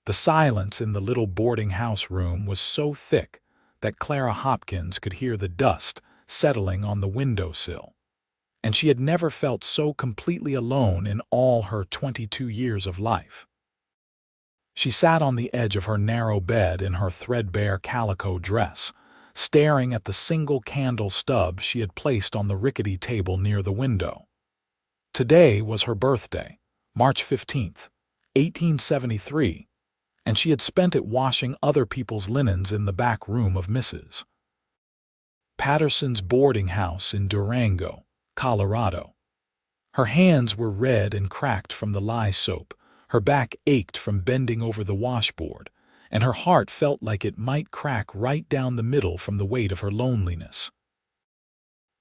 The silence in the little boarding house room was so thick that Clara Hopkins could hear the dust settling on the windowsill, and she had never felt so completely alone in all her 22 years of life. She sat on the edge of her narrow bed in her threadbare calico dress, staring at the single candle stub she had placed on the rickety table near the window. Today was her birthday, March 15th, 1873, and she had spent it washing other people's linens in the back room of Mrs. Patterson's boarding house in Durango, Colorado. Her hands were red and cracked from the lye soap, her back ached from bending over the washboard, and her heart felt like it might crack right down the middle from the weight of her loneliness.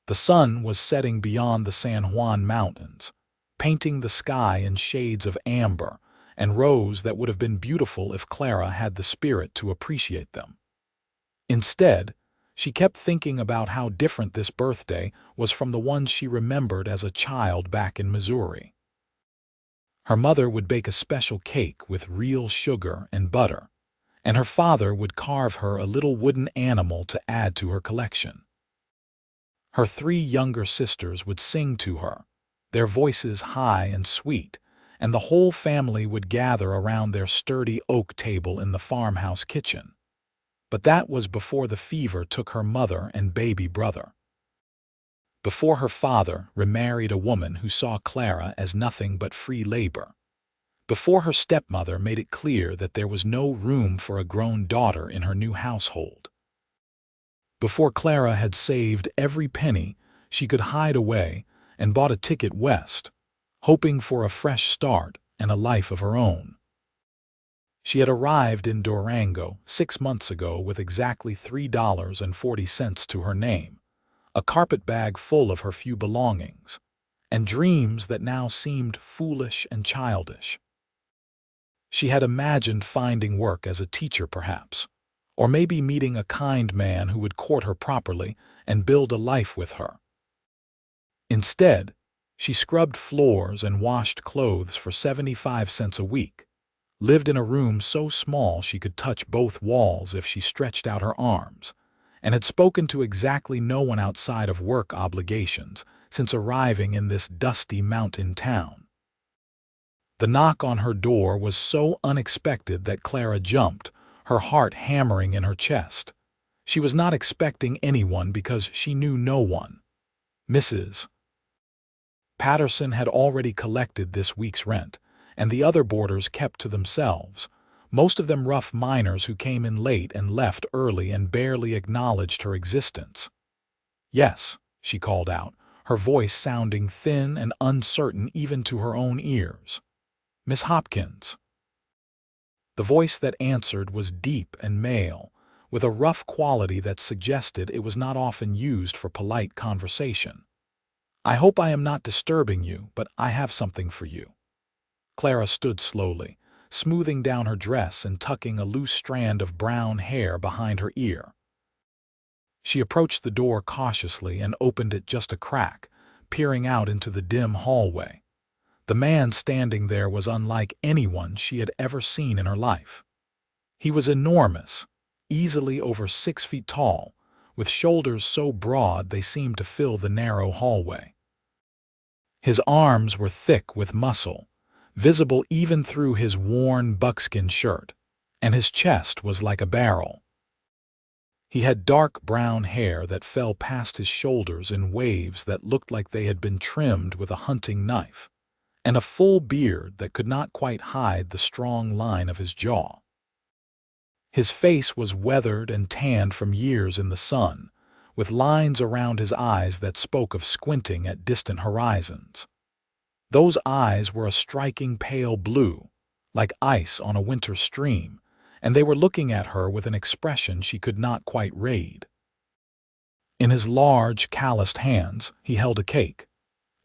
The sun was setting beyond the San Juan Mountains, painting the sky in shades of amber and rose that would have been beautiful if Clara had the spirit to appreciate them. Instead, she kept thinking about how different this birthday was from the ones she remembered as a child back in Missouri. Her mother would bake a special cake with real sugar and butter, and her father would carve her a little wooden animal to add to her collection. Her 3 younger sisters would sing to her, their voices high and sweet, and the whole family would gather around their sturdy oak table in the farmhouse kitchen. But that was before the fever took her mother and baby brother. Before her father remarried a woman who saw Clara as nothing but free labor. Before her stepmother made it clear that there was no room for a grown daughter in her new household. Before Clara had saved every penny she could hide away and bought a ticket west, hoping for a fresh start and a life of her own. She had arrived in Durango 6 months ago with exactly $3.40 to her name, a carpetbag full of her few belongings, and dreams that now seemed foolish and childish. She had imagined finding work as a teacher perhaps, or maybe meeting a kind man who would court her properly and build a life with her. Instead, she scrubbed floors and washed clothes for 75 cents a week, lived in a room so small she could touch both walls if she stretched out her arms, and had spoken to exactly no one outside of work obligations since arriving in this dusty mountain town. The knock on her door was so unexpected that Clara jumped, her heart hammering in her chest. She was not expecting anyone because she knew no one. Mrs. Patterson had already collected this week's rent, and the other boarders kept to themselves, most of them rough miners who came in late and left early and barely acknowledged her existence. "Yes," she called out, her voice sounding thin and uncertain even to her own ears. "Miss Hopkins." The voice that answered was deep and male, with a rough quality that suggested it was not often used for polite conversation. "I hope I am not disturbing you, but I have something for you." Clara stood slowly, smoothing down her dress and tucking a loose strand of brown hair behind her ear. She approached the door cautiously and opened it just a crack, peering out into the dim hallway. The man standing there was unlike anyone she had ever seen in her life. He was enormous, easily over 6 feet tall, with shoulders so broad they seemed to fill the narrow hallway. His arms were thick with muscle, visible even through his worn buckskin shirt, and his chest was like a barrel. He had dark brown hair that fell past his shoulders in waves that looked like they had been trimmed with a hunting knife, and a full beard that could not quite hide the strong line of his jaw. His face was weathered and tanned from years in the sun, with lines around his eyes that spoke of squinting at distant horizons. Those eyes were a striking pale blue, like ice on a winter stream, and they were looking at her with an expression she could not quite read. In his large, calloused hands, he held a cake.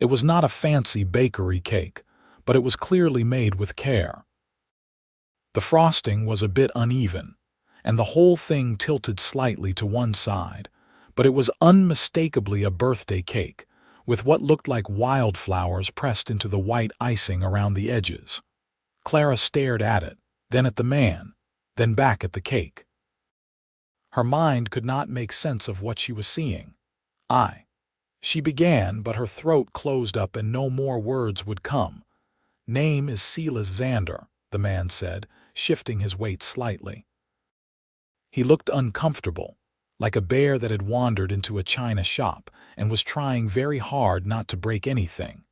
It was not a fancy bakery cake, but it was clearly made with care. The frosting was a bit uneven, and the whole thing tilted slightly to one side, but it was unmistakably a birthday cake, with what looked like wildflowers pressed into the white icing around the edges. Clara stared at it, then at the man, then back at the cake. Her mind could not make sense of what she was seeing. She began, but her throat closed up and no more words would come. Name is Silas Xander, the man said, shifting his weight slightly. He looked uncomfortable, like a bear that had wandered into a china shop and was trying very hard not to break anything.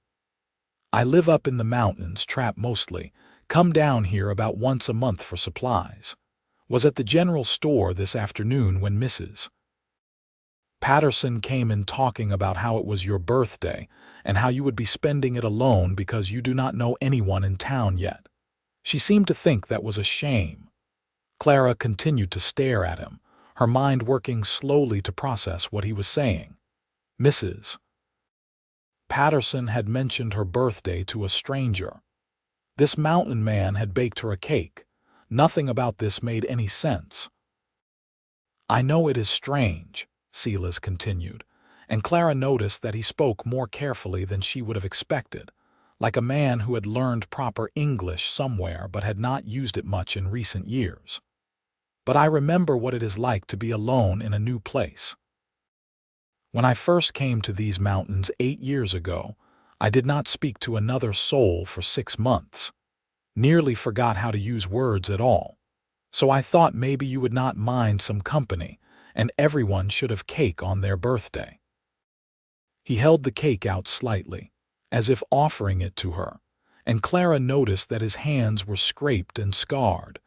I live up in the mountains, trap mostly, come down here about once a month for supplies. Was at the general store this afternoon when Mrs. Patterson came in talking about how it was your birthday and how you would be spending it alone because you do not know anyone in town yet. She seemed to think that was a shame. Clara continued to stare at him, her mind working slowly to process what he was saying. Mrs. Patterson had mentioned her birthday to a stranger. This mountain man had baked her a cake. Nothing about this made any sense. I know it is strange, Silas continued, and Clara noticed that he spoke more carefully than she would have expected, like a man who had learned proper English somewhere but had not used it much in recent years. But I remember what it is like to be alone in a new place. When I first came to these mountains 8 years ago, I did not speak to another soul for 6 months. Nearly forgot how to use words at all. So I thought maybe you would not mind some company, and everyone should have cake on their birthday. He held the cake out slightly, as if offering it to her, and Clara noticed that his hands were scraped and scarred,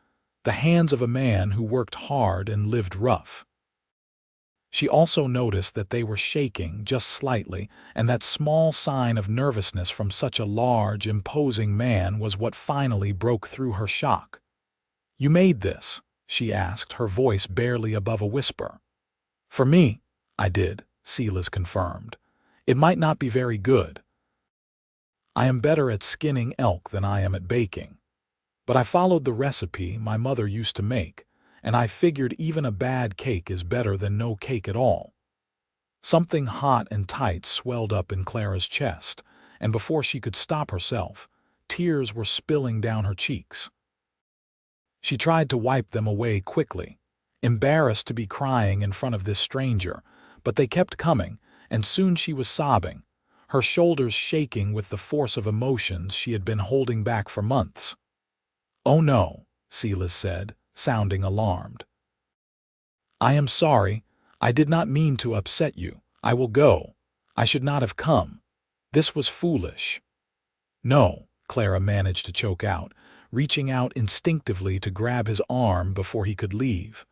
the hands of a man who worked hard and lived rough. She also noticed that they were shaking just slightly, and that small sign of nervousness from such a large, imposing man was what finally broke through her shock. "You made this?" she asked, her voice barely above a whisper. "For me, I did," Silas confirmed. "It might not be very good. I am better at skinning elk than I am at baking. But I followed the recipe my mother used to make, and I figured even a bad cake is better than no cake at all." Something hot and tight swelled up in Clara's chest, and before she could stop herself, tears were spilling down her cheeks. She tried to wipe them away quickly, embarrassed to be crying in front of this stranger, but they kept coming, and soon she was sobbing, her shoulders shaking with the force of emotions she had been holding back for months. "Oh no," Silas said, sounding alarmed. "I am sorry. I did not mean to upset you. I will go. I should not have come. This was foolish." "No," Clara managed to choke out, reaching out instinctively to grab his arm before he could leave.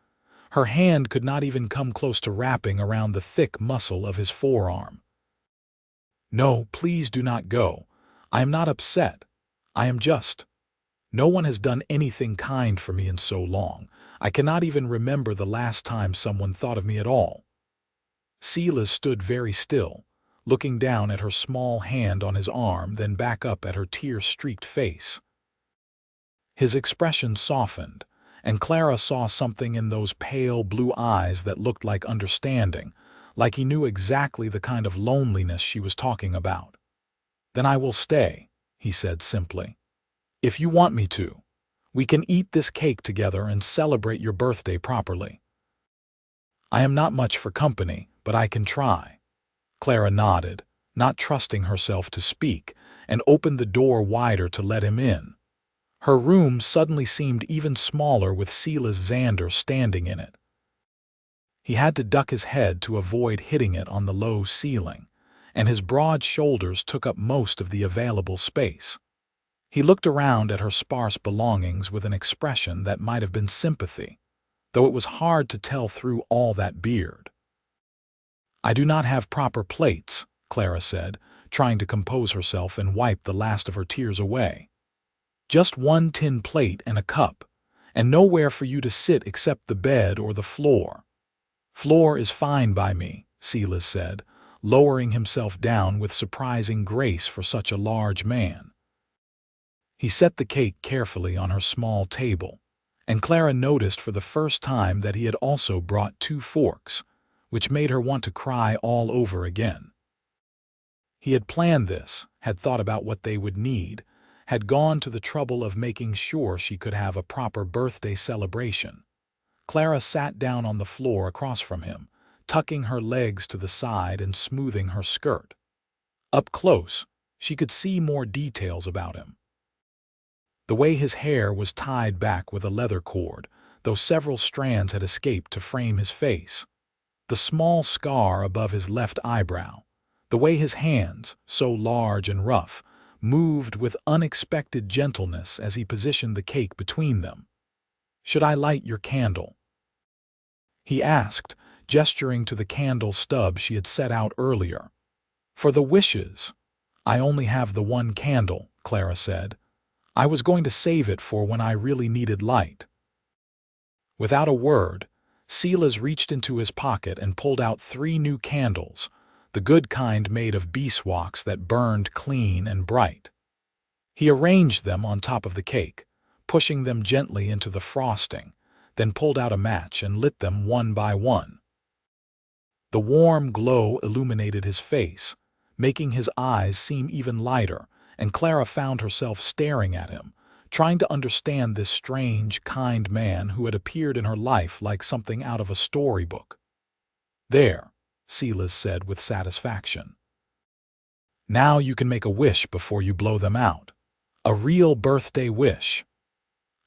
Her hand could not even come close to wrapping around the thick muscle of his forearm. "No, please do not go. I am not upset. I am just. No one has done anything kind for me in so long. I cannot even remember the last time someone thought of me at all." Silas stood very still, looking down at her small hand on his arm, then back up at her tear-streaked face. His expression softened, and Clara saw something in those pale blue eyes that looked like understanding, like he knew exactly the kind of loneliness she was talking about. "Then I will stay," he said simply. "If you want me to. We can eat this cake together and celebrate your birthday properly." "I am not much for company, but I can try." Clara nodded, not trusting herself to speak, and opened the door wider to let him in. Her room suddenly seemed even smaller with Silas Xander standing in it. He had to duck his head to avoid hitting it on the low ceiling, and his broad shoulders took up most of the available space. He looked around at her sparse belongings with an expression that might have been sympathy, though it was hard to tell through all that beard. "I do not have proper plates," Clara said, trying to compose herself and wipe the last of her tears away. "Just one tin plate and a cup, and nowhere for you to sit except the bed or the floor." "Floor is fine by me," Silas said, lowering himself down with surprising grace for such a large man. He set the cake carefully on her small table, and Clara noticed for the first time that he had also brought 2 forks, which made her want to cry all over again. He had planned this, had thought about what they would need, had gone to the trouble of making sure she could have a proper birthday celebration. Clara sat down on the floor across from him, tucking her legs to the side and smoothing her skirt. Up close, she could see more details about him. The way his hair was tied back with a leather cord, though several strands had escaped to frame his face. The small scar above his left eyebrow. The way his hands, so large and rough, moved with unexpected gentleness as he positioned the cake between them. "Should I light your candle?" he asked, gesturing to the candle stub she had set out earlier. "For the wishes. I only have the one candle," Clara said. "I was going to save it for when I really needed light." Without a word, Silas reached into his pocket and pulled out 3 new candles, the good kind made of beeswax that burned clean and bright. He arranged them on top of the cake, pushing them gently into the frosting, then pulled out a match and lit them one by one. The warm glow illuminated his face, making his eyes seem even lighter, and Clara found herself staring at him, trying to understand this strange, kind man who had appeared in her life like something out of a storybook. "There," Silas said with satisfaction. "Now you can make a wish before you blow them out. A real birthday wish."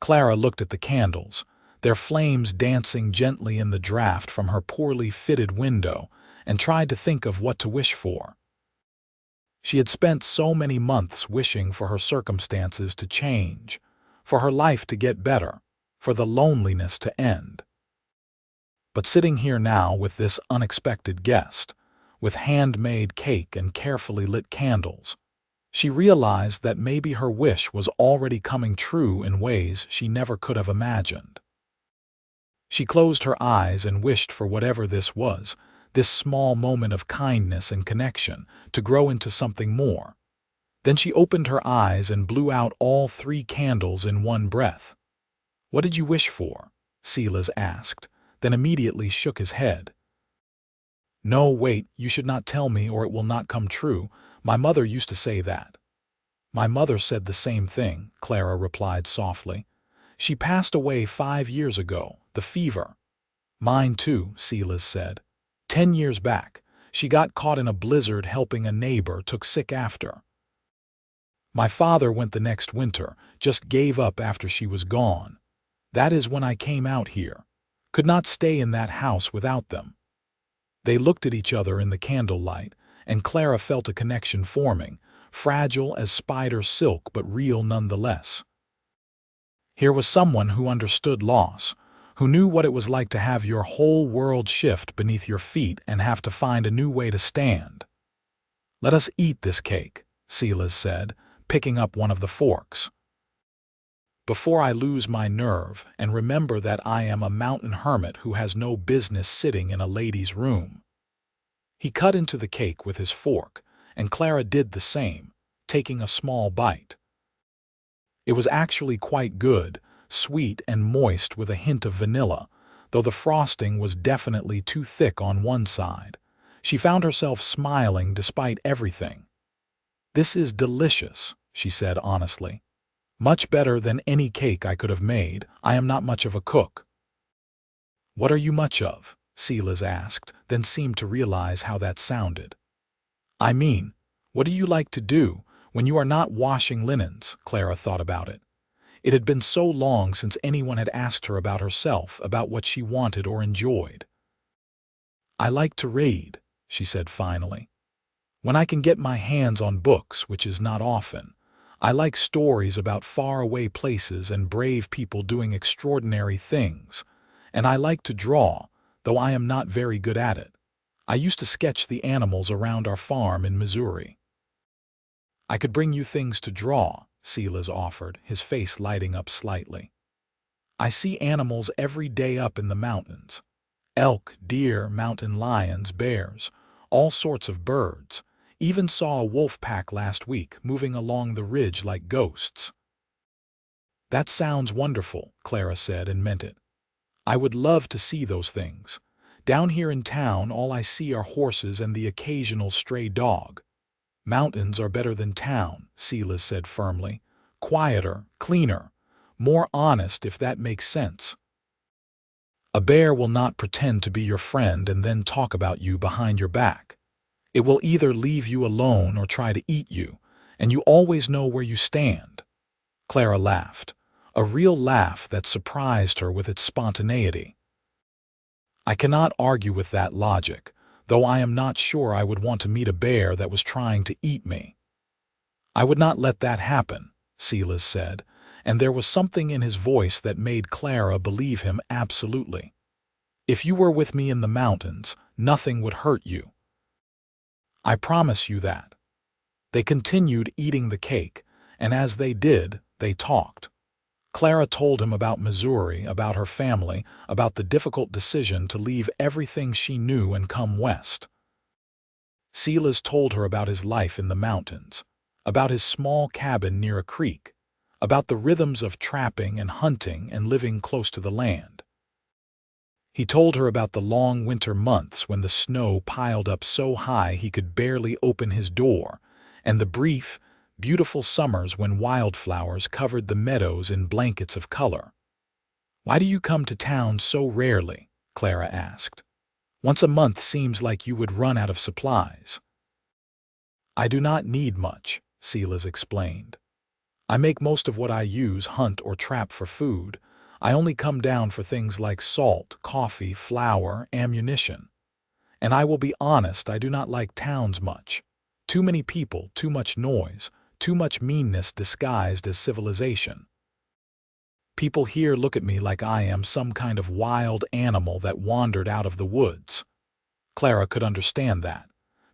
Clara looked at the candles, their flames dancing gently in the draft from her poorly fitted window, and tried to think of what to wish for. She had spent so many months wishing for her circumstances to change, for her life to get better, for the loneliness to end. But sitting here now with this unexpected guest, with handmade cake and carefully lit candles, she realized that maybe her wish was already coming true in ways she never could have imagined. She closed her eyes and wished for whatever this was, this small moment of kindness and connection, to grow into something more. Then she opened her eyes and blew out all 3 candles in one breath. "What did you wish for?" Silas asked, then immediately shook his head. "No, wait, you should not tell me or it will not come true. My mother used to say that." "My mother said the same thing," Clara replied softly. "She passed away 5 years ago, the fever." "Mine too," Silas said. 10 years back, she got caught in a blizzard helping a neighbor, took sick after. My father went the next winter, just gave up after she was gone. That is when I came out here. Could not stay in that house without them." They looked at each other in the candlelight, and Clara felt a connection forming, fragile as spider silk but real nonetheless. Here was someone who understood loss, who knew what it was like to have your whole world shift beneath your feet and have to find a new way to stand. "Let us eat this cake," Silas said, picking up one of the forks. "Before I lose my nerve and remember that I am a mountain hermit who has no business sitting in a lady's room." He cut into the cake with his fork, and Clara did the same, taking a small bite. It was actually quite good, sweet and moist with a hint of vanilla, though the frosting was definitely too thick on one side. She found herself smiling despite everything. "This is delicious," she said honestly. "Much better than any cake I could have made. I am not much of a cook." "What are you much of?" Silas asked, then seemed to realize how that sounded. "I mean, what do you like to do when you are not washing linens?" Clara thought about it. It had been so long since anyone had asked her about herself, about what she wanted or enjoyed. "I like to read," she said finally. "When I can get my hands on books, which is not often. I like stories about faraway places and brave people doing extraordinary things. And I like to draw, though I am not very good at it. I used to sketch the animals around our farm in Missouri." "I could bring you things to draw," Silas offered, his face lighting up slightly. "I see animals every day up in the mountains. Elk, deer, mountain lions, bears, all sorts of birds. Even saw a wolf pack last week moving along the ridge like ghosts." "That sounds wonderful," Clara said and meant it. "I would love to see those things. Down here in town all I see are horses and the occasional stray dog." "Mountains are better than town," Silas said firmly. quieter, cleaner, more honest, if that makes sense. A bear will not pretend to be your friend and then talk about you behind your back. It will either leave you alone or try to eat you, and you always know where you stand. Clara laughed, a real laugh that surprised her with its spontaneity. I cannot argue with that logic, though I am not sure I would want to meet a bear that was trying to eat me. I would not let that happen, Silas said, and there was something in his voice that made Clara believe him absolutely. If you were with me in the mountains, nothing would hurt you. I promise you that. They continued eating the cake, and as they did, they talked. Clara told him about Missouri, about her family, about the difficult decision to leave everything she knew and come west. Silas told her about his life in the mountains, about his small cabin near a creek, about the rhythms of trapping and hunting and living close to the land. He told her about the long winter months when the snow piled up so high he could barely open his door, and the brief, beautiful summers when wildflowers covered the meadows in blankets of color. "Why do you come to town so rarely?" Clara asked. "Once a month seems like you would run out of supplies." "I do not need much," Silas explained. "I make most of what I use hunt or trap for food. I only come down for things like salt, coffee, flour, ammunition. And I will be honest, I do not like towns much. Too many people, too much noise, too much meanness disguised as civilization. People here look at me like I am some kind of wild animal that wandered out of the woods." Clara could understand that.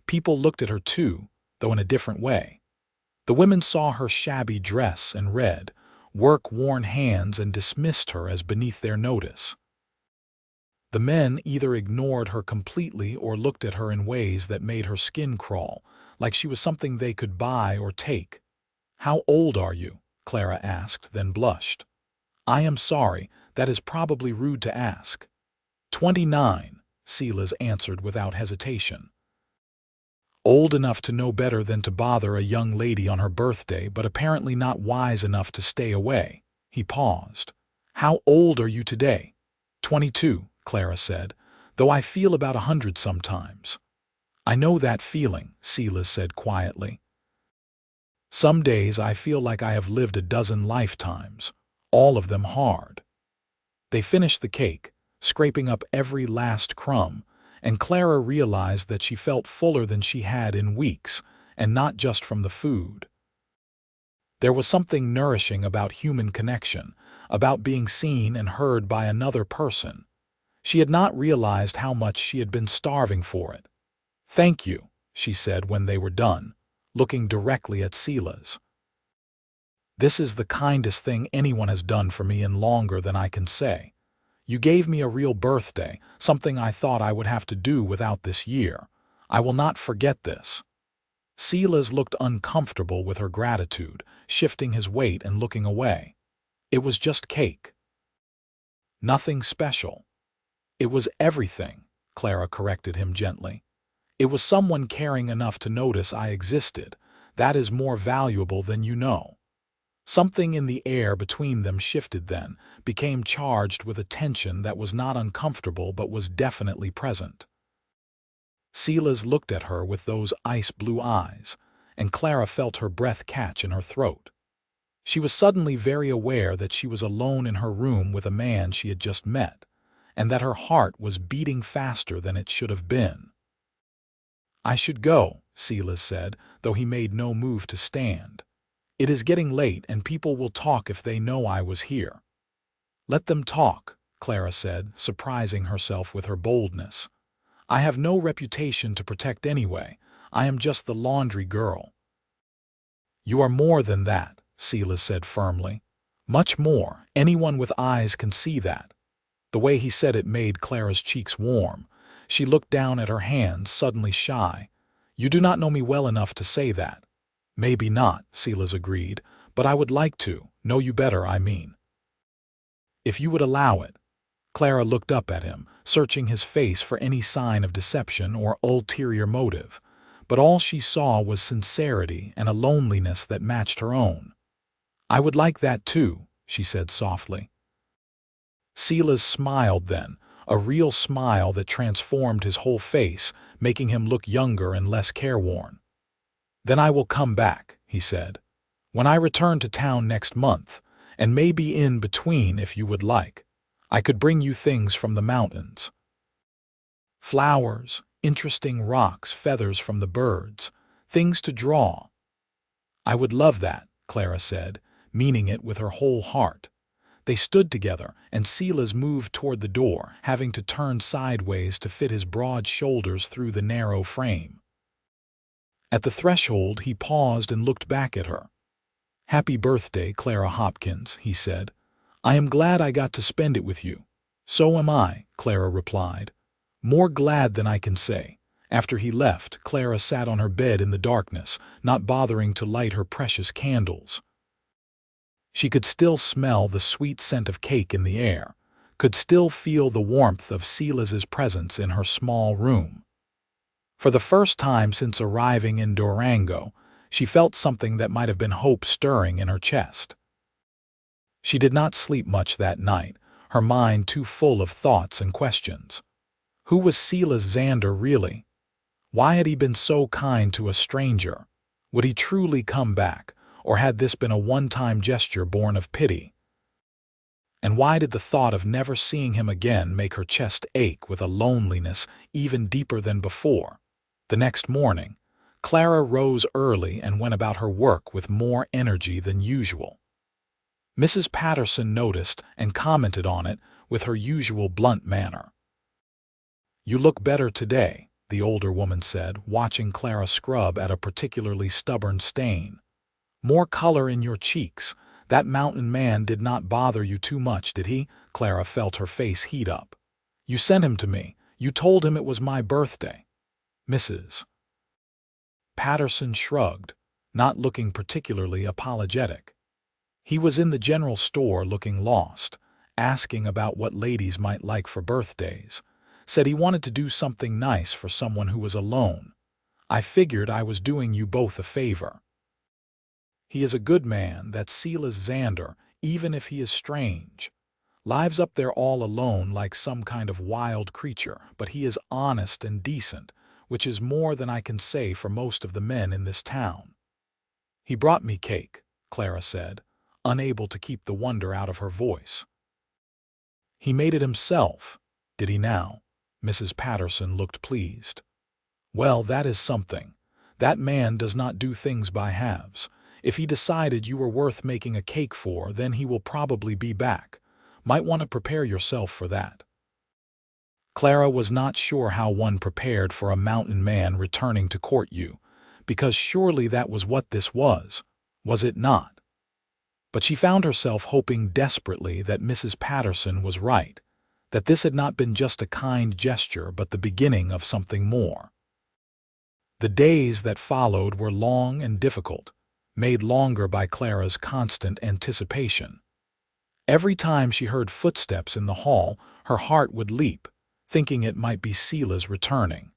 People looked at her too, though in a different way. The women saw her shabby dress and red, work-worn hands and dismissed her as beneath their notice. The men either ignored her completely or looked at her in ways that made her skin crawl, like she was something they could buy or take. "How old are you?" Clara asked, then blushed. "I am sorry, that is probably rude to ask." 29, Silas answered without hesitation. "Old enough to know better than to bother a young lady on her birthday, but apparently not wise enough to stay away." He paused. "How old are you today?" 22, Clara said, "though I feel about 100 sometimes." "I know that feeling," Silas said quietly. "Some days I feel like I have lived a dozen lifetimes, all of them hard." They finished the cake, scraping up every last crumb, and Clara realized that she felt fuller than she had in weeks, and not just from the food. There was something nourishing about human connection, about being seen and heard by another person. She had not realized how much she had been starving for it. "Thank you," she said when they were done, looking directly at Silas. "This is the kindest thing anyone has done for me in longer than I can say. You gave me a real birthday, something I thought I would have to do without this year. I will not forget this." Silas looked uncomfortable with her gratitude, shifting his weight and looking away. "It was just cake." "Nothing special." "It was everything," Clara corrected him gently. "It was someone caring enough to notice I existed. That is more valuable than you know." Something in the air between them shifted then, became charged with a tension that was not uncomfortable but was definitely present. Silas looked at her with those ice-blue eyes, and Clara felt her breath catch in her throat. She was suddenly very aware that she was alone in her room with a man she had just met, and that her heart was beating faster than it should have been. "I should go," Silas said, though he made no move to stand. "It is getting late, and people will talk if they know I was here." "Let them talk," Clara said, surprising herself with her boldness. "I have no reputation to protect anyway. I am just the laundry girl." "You are more than that," Silas said firmly. "Much more. Anyone with eyes can see that." The way he said it made Clara's cheeks warm. She looked down at her hands, suddenly shy. "You do not know me well enough to say that." "Maybe not," Silas agreed, "but I would like to, know you better, I mean. If you would allow it." Clara looked up at him, searching his face for any sign of deception or ulterior motive, but all she saw was sincerity and a loneliness that matched her own. "I would like that too," she said softly. Silas smiled then, a real smile that transformed his whole face, making him look younger and less careworn. "Then I will come back," he said, "when I return to town next month, and maybe in between if you would like. I could bring you things from the mountains. Flowers, interesting rocks, feathers from the birds, things to draw." "I would love that," Clara said, meaning it with her whole heart. They stood together, and Silas moved toward the door, having to turn sideways to fit his broad shoulders through the narrow frame. At the threshold, he paused and looked back at her. "Happy birthday, Clara Hopkins," he said. "I am glad I got to spend it with you." "So am I," Clara replied. "More glad than I can say." After he left, Clara sat on her bed in the darkness, not bothering to light her precious candles. She could still smell the sweet scent of cake in the air, could still feel the warmth of Silas's presence in her small room. For the first time since arriving in Durango, she felt something that might have been hope stirring in her chest. She did not sleep much that night, her mind too full of thoughts and questions. Who was Silas Xander really? Why had he been so kind to a stranger? Would he truly come back, or had this been a one-time gesture born of pity? And why did the thought of never seeing him again make her chest ache with a loneliness even deeper than before? The next morning, Clara rose early and went about her work with more energy than usual. Mrs. Patterson noticed and commented on it with her usual blunt manner. "You look better today," the older woman said, watching Clara scrub at a particularly stubborn stain. "More color in your cheeks. That mountain man did not bother you too much, did he?" Clara felt her face heat up. "You sent him to me. You told him it was my birthday." Mrs. Patterson shrugged, not looking particularly apologetic. "He was in the general store looking lost, asking about what ladies might like for birthdays. Said he wanted to do something nice for someone who was alone. I figured I was doing you both a favor. He is a good man, that Silas Xander, even if he is strange. Lives up there all alone like some kind of wild creature, but he is honest and decent, which is more than I can say for most of the men in this town." "He brought me cake," Clara said, unable to keep the wonder out of her voice. "He made it himself, did he now?" Mrs. Patterson looked pleased. "Well, that is something. That man does not do things by halves. If he decided you were worth making a cake for, then he will probably be back. Might want to prepare yourself for that." Clara was not sure how one prepared for a mountain man returning to court you, because surely that was what this was it not? But she found herself hoping desperately that Mrs. Patterson was right, that this had not been just a kind gesture but the beginning of something more. The days that followed were long and difficult, made longer by Clara's constant anticipation. Every time she heard footsteps in the hall, her heart would leap, thinking it might be Silas returning.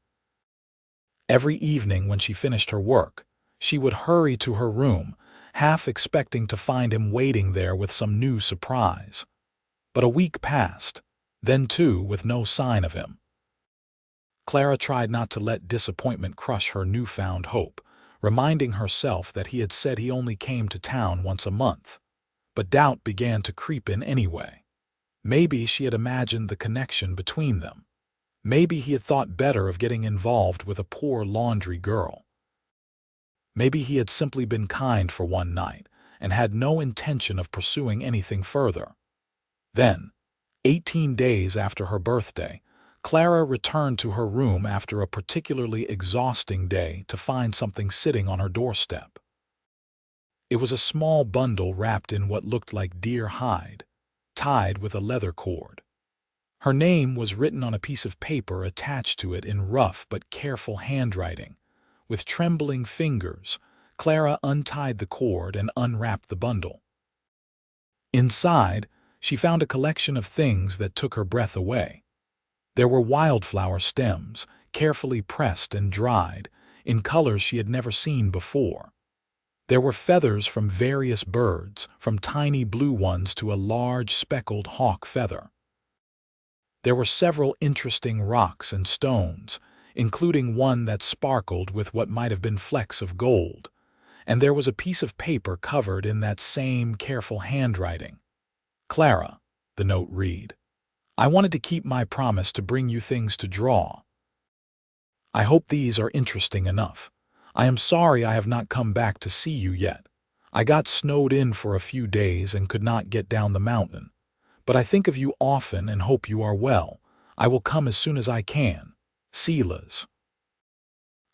Every evening when she finished her work, she would hurry to her room, half expecting to find him waiting there with some new surprise. But a week passed, then two, with no sign of him. Clara tried not to let disappointment crush her newfound hope, reminding herself that he had said he only came to town once a month. But doubt began to creep in anyway. Maybe she had imagined the connection between them. Maybe he had thought better of getting involved with a poor laundry girl. Maybe he had simply been kind for one night and had no intention of pursuing anything further. Then, 18 days after her birthday, Clara returned to her room after a particularly exhausting day to find something sitting on her doorstep. It was a small bundle wrapped in what looked like deer hide, tied with a leather cord. Her name was written on a piece of paper attached to it in rough but careful handwriting. With trembling fingers, Clara untied the cord and unwrapped the bundle. Inside, she found a collection of things that took her breath away. There were wildflower stems, carefully pressed and dried, in colors she had never seen before. There were feathers from various birds, from tiny blue ones to a large speckled hawk feather. There were several interesting rocks and stones, including one that sparkled with what might have been flecks of gold, and there was a piece of paper covered in that same careful handwriting. "Clara," the note read, "I wanted to keep my promise to bring you things to draw. I hope these are interesting enough. I am sorry I have not come back to see you yet. I got snowed in for a few days and could not get down the mountain. But I think of you often and hope you are well. I will come as soon as I can. Silas."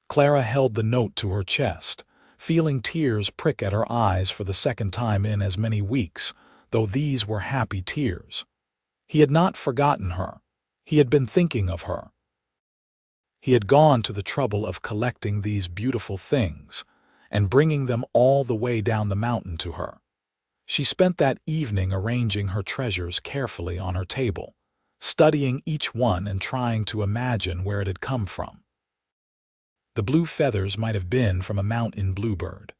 Clara held the note to her chest, feeling tears prick at her eyes for the second time in as many weeks, though these were happy tears. He had not forgotten her. He had been thinking of her. He had gone to the trouble of collecting these beautiful things and bringing them all the way down the mountain to her. She spent that evening arranging her treasures carefully on her table, studying each one and trying to imagine where it had come from. The blue feathers might have been from a mountain bluebird.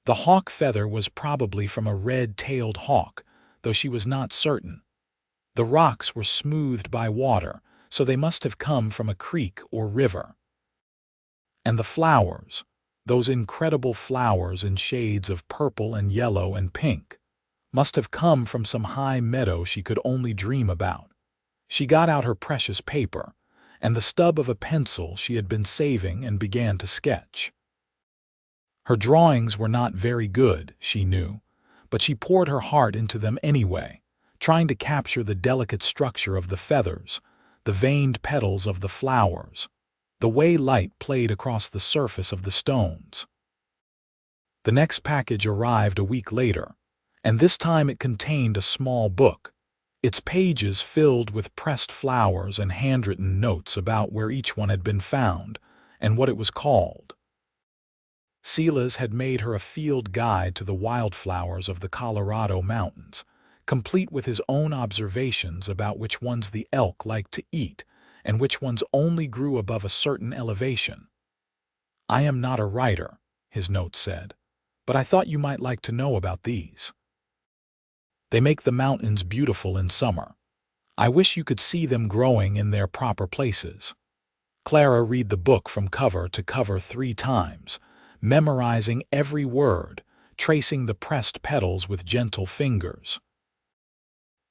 The hawk feather was probably from a red-tailed hawk, though she was not certain. The rocks were smoothed by water, so they must have come from a creek or river. And the flowers, those incredible flowers in shades of purple and yellow and pink, must have come from some high meadow she could only dream about. She got out her precious paper and the stub of a pencil she had been saving and began to sketch. Her drawings were not very good, she knew, but she poured her heart into them anyway, trying to capture the delicate structure of the feathers, the veined petals of the flowers, the way light played across the surface of the stones. The next package arrived a week later, and this time it contained a small book, its pages filled with pressed flowers and handwritten notes about where each one had been found and what it was called. Silas had made her a field guide to the wildflowers of the Colorado mountains, complete with his own observations about which ones the elk liked to eat and which ones only grew above a certain elevation. "I am not a writer," his note said, "but I thought you might like to know about these. They make the mountains beautiful in summer. I wish you could see them growing in their proper places." Clara read the book from cover to cover 3 times, memorizing every word, tracing the pressed petals with gentle fingers.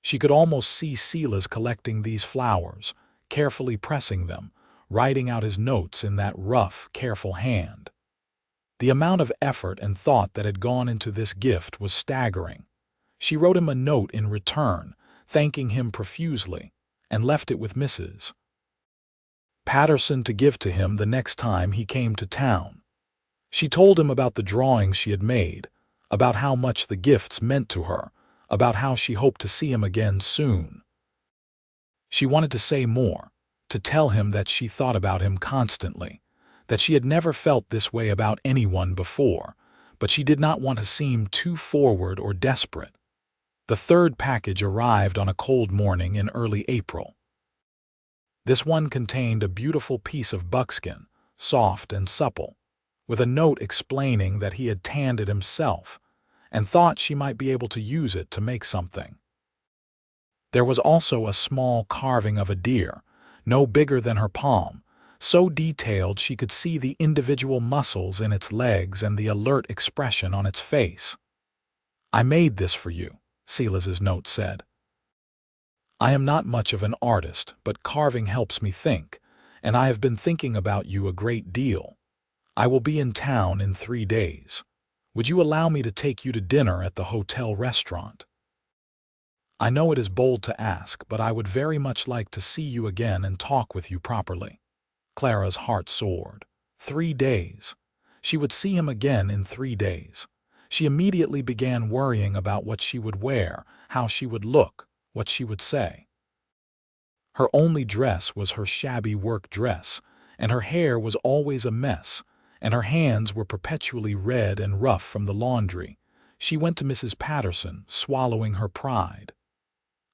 She could almost see Silas collecting these flowers, carefully pressing them, writing out his notes in that rough, careful hand. The amount of effort and thought that had gone into this gift was staggering. She wrote him a note in return, thanking him profusely, and left it with Mrs. Patterson to give to him the next time he came to town. She told him about the drawings she had made, about how much the gifts meant to her, about how she hoped to see him again soon. She wanted to say more, to tell him that she thought about him constantly, that she had never felt this way about anyone before, but she did not want to seem too forward or desperate. The 3rd package arrived on a cold morning in early April. This one contained a beautiful piece of buckskin, soft and supple, with a note explaining that he had tanned it himself and thought she might be able to use it to make something. There was also a small carving of a deer, no bigger than her palm, so detailed she could see the individual muscles in its legs and the alert expression on its face. "I made this for you," Silas's note said. "I am not much of an artist, but carving helps me think, and I have been thinking about you a great deal. I will be in town in 3 days. Would you allow me to take you to dinner at the hotel restaurant? I know it is bold to ask, but I would very much like to see you again and talk with you properly." Clara's heart soared. 3 days. She would see him again in 3 days. She immediately began worrying about what she would wear, how she would look, what she would say. Her only dress was her shabby work dress, and her hair was always a mess, and her hands were perpetually red and rough from the laundry. She went to Mrs. Patterson, swallowing her pride.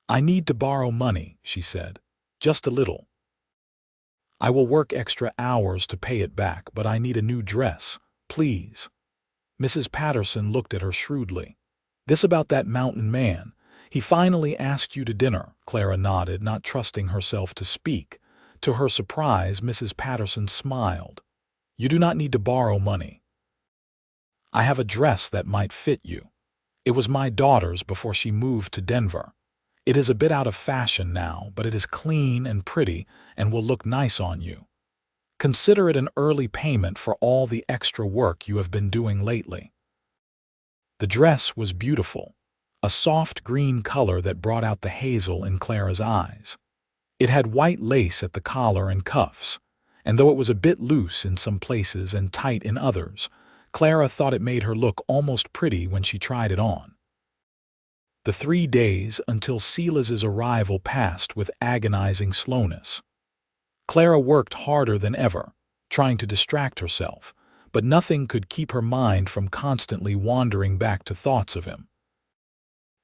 "I need to borrow money," she said, "just a little. I will work extra hours to pay it back, but I need a new dress, please." Mrs. Patterson looked at her shrewdly. "This about that mountain man. He finally asked you to dinner," Clara nodded, not trusting herself to speak. To her surprise, Mrs. Patterson smiled. "You do not need to borrow money. I have a dress that might fit you. It was my daughter's before she moved to Denver. It is a bit out of fashion now, but it is clean and pretty and will look nice on you. Consider it an early payment for all the extra work you have been doing lately." The dress was beautiful, a soft green color that brought out the hazel in Clara's eyes. It had white lace at the collar and cuffs, and though it was a bit loose in some places and tight in others, Clara thought it made her look almost pretty when she tried it on. The 3 days until Silas's arrival passed with agonizing slowness. Clara worked harder than ever, trying to distract herself, but nothing could keep her mind from constantly wandering back to thoughts of him.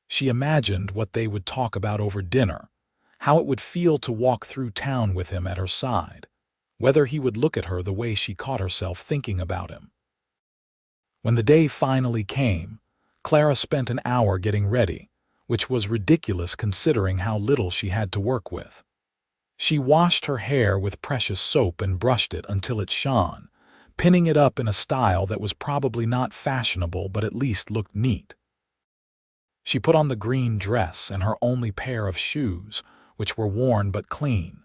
She imagined what they would talk about over dinner, how it would feel to walk through town with him at her side, whether he would look at her the way she caught herself thinking about him. When the day finally came, Clara spent an hour getting ready, which was ridiculous considering how little she had to work with. She washed her hair with precious soap and brushed it until it shone, pinning it up in a style that was probably not fashionable but at least looked neat. She put on the green dress and her only pair of shoes, which were worn but clean.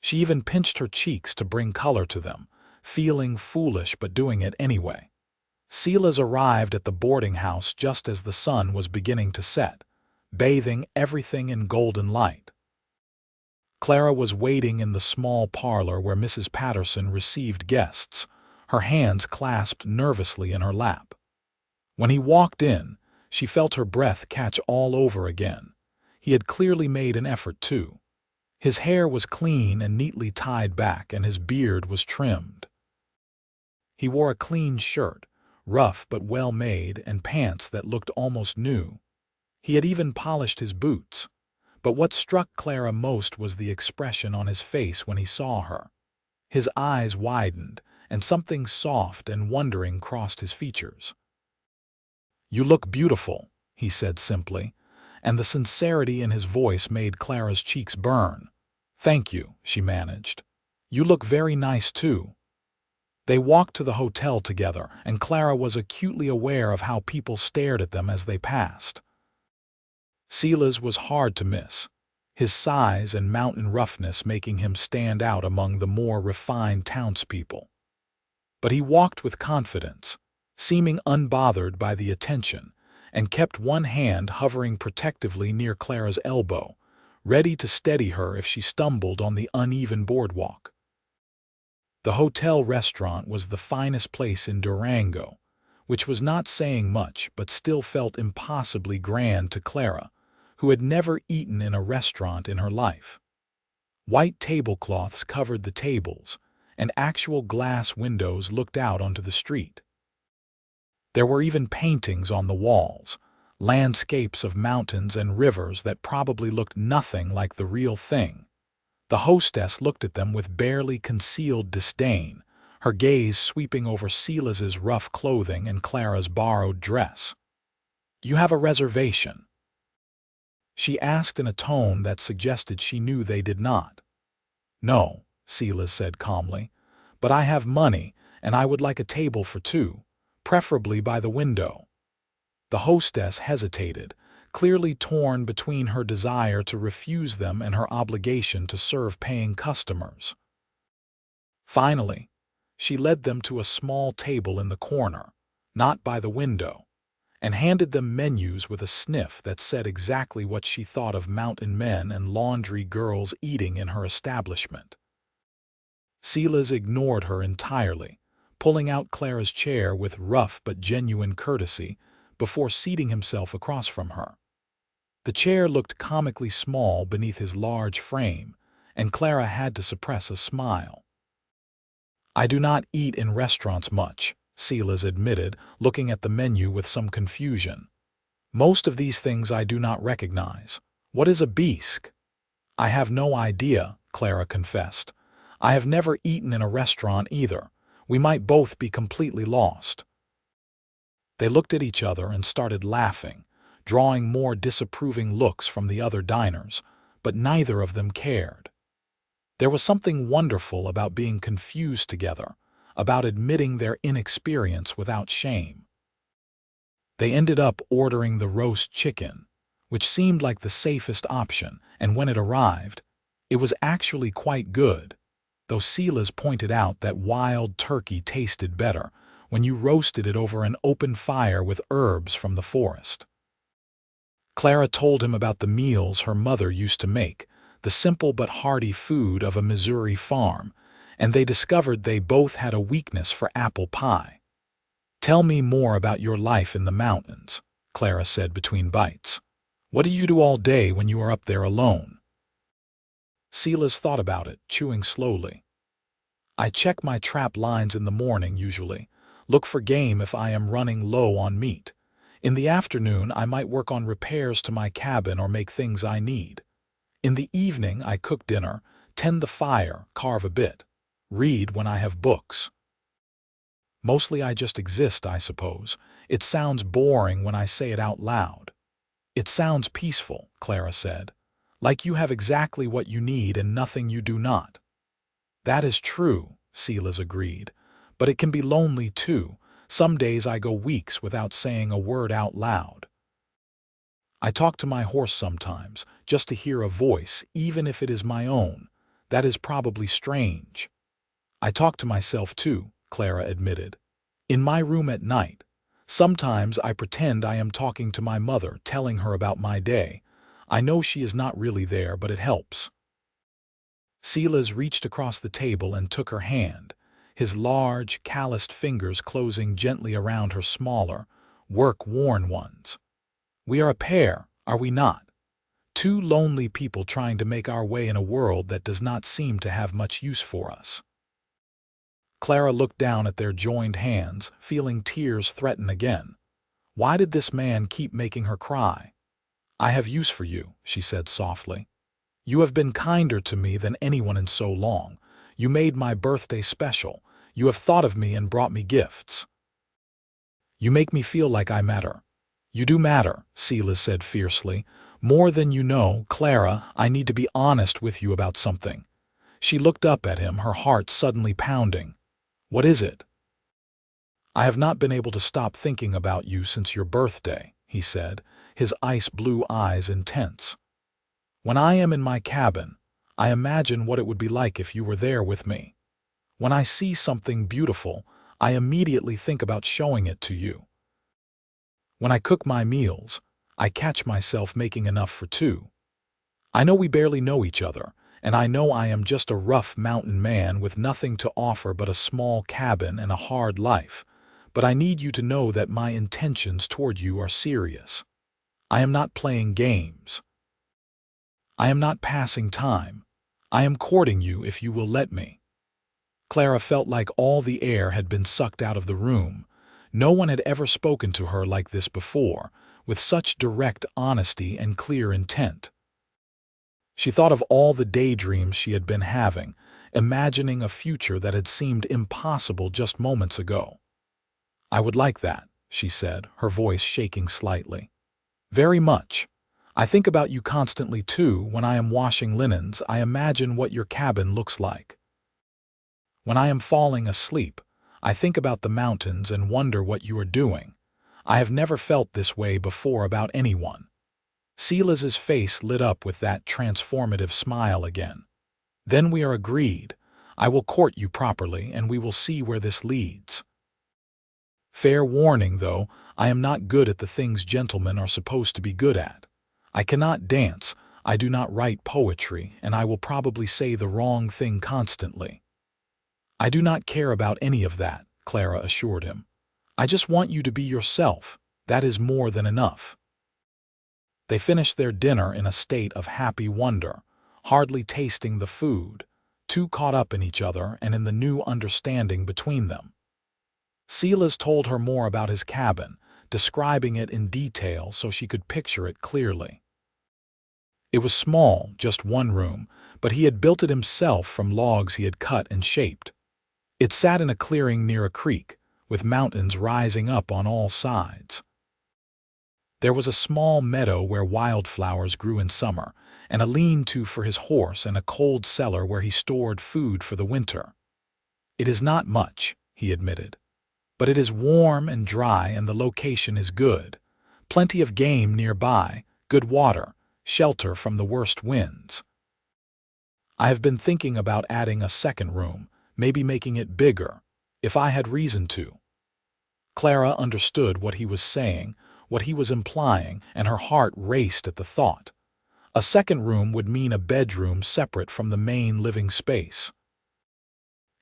She even pinched her cheeks to bring color to them, feeling foolish but doing it anyway. Silas arrived at the boarding house just as the sun was beginning to set, bathing everything in golden light. Clara was waiting in the small parlor where Mrs. Patterson received guests, her hands clasped nervously in her lap. When he walked in, she felt her breath catch all over again. He had clearly made an effort too. His hair was clean and neatly tied back, and his beard was trimmed. He wore a clean shirt, rough but well made, and pants that looked almost new. He had even polished his boots. But what struck Clara most was the expression on his face when he saw her. His eyes widened, and something soft and wondering crossed his features. "You look beautiful," he said simply, and the sincerity in his voice made Clara's cheeks burn. "Thank you," she managed. "You look very nice too." They walked to the hotel together, and Clara was acutely aware of how people stared at them as they passed. Silas was hard to miss, his size and mountain roughness making him stand out among the more refined townspeople. But he walked with confidence, seeming unbothered by the attention, and kept one hand hovering protectively near Clara's elbow, ready to steady her if she stumbled on the uneven boardwalk. The hotel restaurant was the finest place in Durango, which was not saying much but still felt impossibly grand to Clara, who had never eaten in a restaurant in her life. White tablecloths covered the tables, and actual glass windows looked out onto the street. There were even paintings on the walls, landscapes of mountains and rivers that probably looked nothing like the real thing. The hostess looked at them with barely concealed disdain, her gaze sweeping over Silas's rough clothing and Clara's borrowed dress. "You have a reservation?" she asked in a tone that suggested she knew they did not. "No," Silas said calmly, "but I have money, and I would like a table for two, preferably by the window." The hostess hesitated, clearly torn between her desire to refuse them and her obligation to serve paying customers. Finally, she led them to a small table in the corner, not by the window, and handed them menus with a sniff that said exactly what she thought of mountain men and laundry girls eating in her establishment. Silas ignored her entirely, pulling out Clara's chair with rough but genuine courtesy before seating himself across from her. The chair looked comically small beneath his large frame, and Clara had to suppress a smile. "I do not eat in restaurants much," Silas admitted, looking at the menu with some confusion. "Most of these things I do not recognize. What is a bisque?" "I have no idea," Clara confessed. "I have never eaten in a restaurant either. We might both be completely lost." They looked at each other and started laughing, drawing more disapproving looks from the other diners, but neither of them cared. There was something wonderful about being confused together, about admitting their inexperience without shame. They ended up ordering the roast chicken, which seemed like the safest option, and when it arrived, it was actually quite good, though Silas pointed out that wild turkey tasted better when you roasted it over an open fire with herbs from the forest. Clara told him about the meals her mother used to make, the simple but hearty food of a Missouri farm, and they discovered they both had a weakness for apple pie. "Tell me more about your life in the mountains," Clara said between bites. "What do you do all day when you are up there alone?" Silas thought about it, chewing slowly. "I check my trap lines in the morning usually, look for game if I am running low on meat. In the afternoon I might work on repairs to my cabin or make things I need. In the evening I cook dinner, tend the fire, carve a bit, read when I have books. Mostly I just exist, I suppose. It sounds boring when I say it out loud." "It sounds peaceful," Clara said. "Like you have exactly what you need and nothing you do not." "That is true," Silas agreed. "But it can be lonely too. Some days I go weeks without saying a word out loud. I talk to my horse sometimes, just to hear a voice, even if it is my own. That is probably strange." "I talk to myself too," Clara admitted. "In my room at night. Sometimes I pretend I am talking to my mother, telling her about my day. I know she is not really there, but it helps." Silas reached across the table and took her hand, his large, calloused fingers closing gently around her smaller, work-worn ones. "We are a pair, are we not? Two lonely people trying to make our way in a world that does not seem to have much use for us." Clara looked down at their joined hands, feeling tears threaten again. Why did this man keep making her cry? "I have use for you," she said softly. "You have been kinder to me than anyone in so long. You made my birthday special. You have thought of me and brought me gifts. You make me feel like I matter." "You do matter," Silas said fiercely. "More than you know, Clara. I need to be honest with you about something." She looked up at him, her heart suddenly pounding. "What is it?" "I have not been able to stop thinking about you since your birthday," he said, his ice-blue eyes intense. "When I am in my cabin, I imagine what it would be like if you were there with me. When I see something beautiful, I immediately think about showing it to you. When I cook my meals, I catch myself making enough for two. I know we barely know each other, and I know I am just a rough mountain man with nothing to offer but a small cabin and a hard life, but I need you to know that my intentions toward you are serious. I am not playing games. I am not passing time. I am courting you if you will let me." Clara felt like all the air had been sucked out of the room. No one had ever spoken to her like this before, with such direct honesty and clear intent. She thought of all the daydreams she had been having, imagining a future that had seemed impossible just moments ago. "I would like that," she said, her voice shaking slightly. "Very much. I think about you constantly too. When I am washing linens, I imagine what your cabin looks like. When I am falling asleep, I think about the mountains and wonder what you are doing. I have never felt this way before about anyone." Silas's face lit up with that transformative smile again. "Then we are agreed. I will court you properly, and we will see where this leads. Fair warning, though, I am not good at the things gentlemen are supposed to be good at. I cannot dance, I do not write poetry, and I will probably say the wrong thing constantly." "I do not care about any of that," Clara assured him. "I just want you to be yourself. That is more than enough." They finished their dinner in a state of happy wonder, hardly tasting the food, too caught up in each other and in the new understanding between them. Silas told her more about his cabin, describing it in detail so she could picture it clearly. It was small, just one room, but he had built it himself from logs he had cut and shaped. It sat in a clearing near a creek, with mountains rising up on all sides. There was a small meadow where wildflowers grew in summer, and a lean-to for his horse and a cold cellar where he stored food for the winter. "It is not much," he admitted, "but it is warm and dry and the location is good. Plenty of game nearby, good water, shelter from the worst winds. I have been thinking about adding a second room, maybe making it bigger, if I had reason to." Clara understood what he was saying, what he was implying, and her heart raced at the thought. A second room would mean a bedroom separate from the main living space.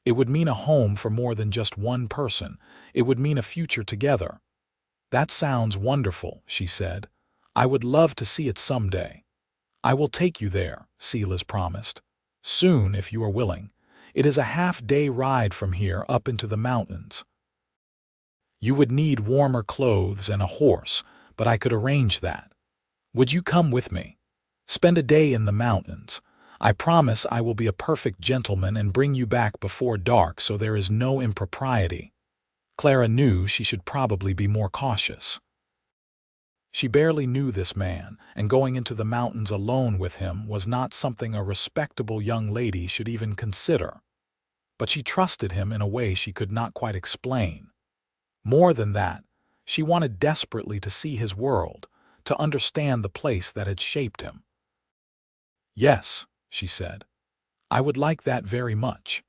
It would mean a home for more than just one person. It would mean a future together. "That sounds wonderful," she said. "I would love to see it someday." "I will take you there," Silas promised. "Soon, if you are willing. It is a half-day ride from here up into the mountains. You would need warmer clothes and a horse, but I could arrange that. Would you come with me? Spend a day in the mountains. I promise I will be a perfect gentleman and bring you back before dark so there is no impropriety." Clara knew she should probably be more cautious. She barely knew this man, and going into the mountains alone with him was not something a respectable young lady should even consider. But she trusted him in a way she could not quite explain. More than that, she wanted desperately to see his world, to understand the place that had shaped him. "Yes," she said, "I would like that very much."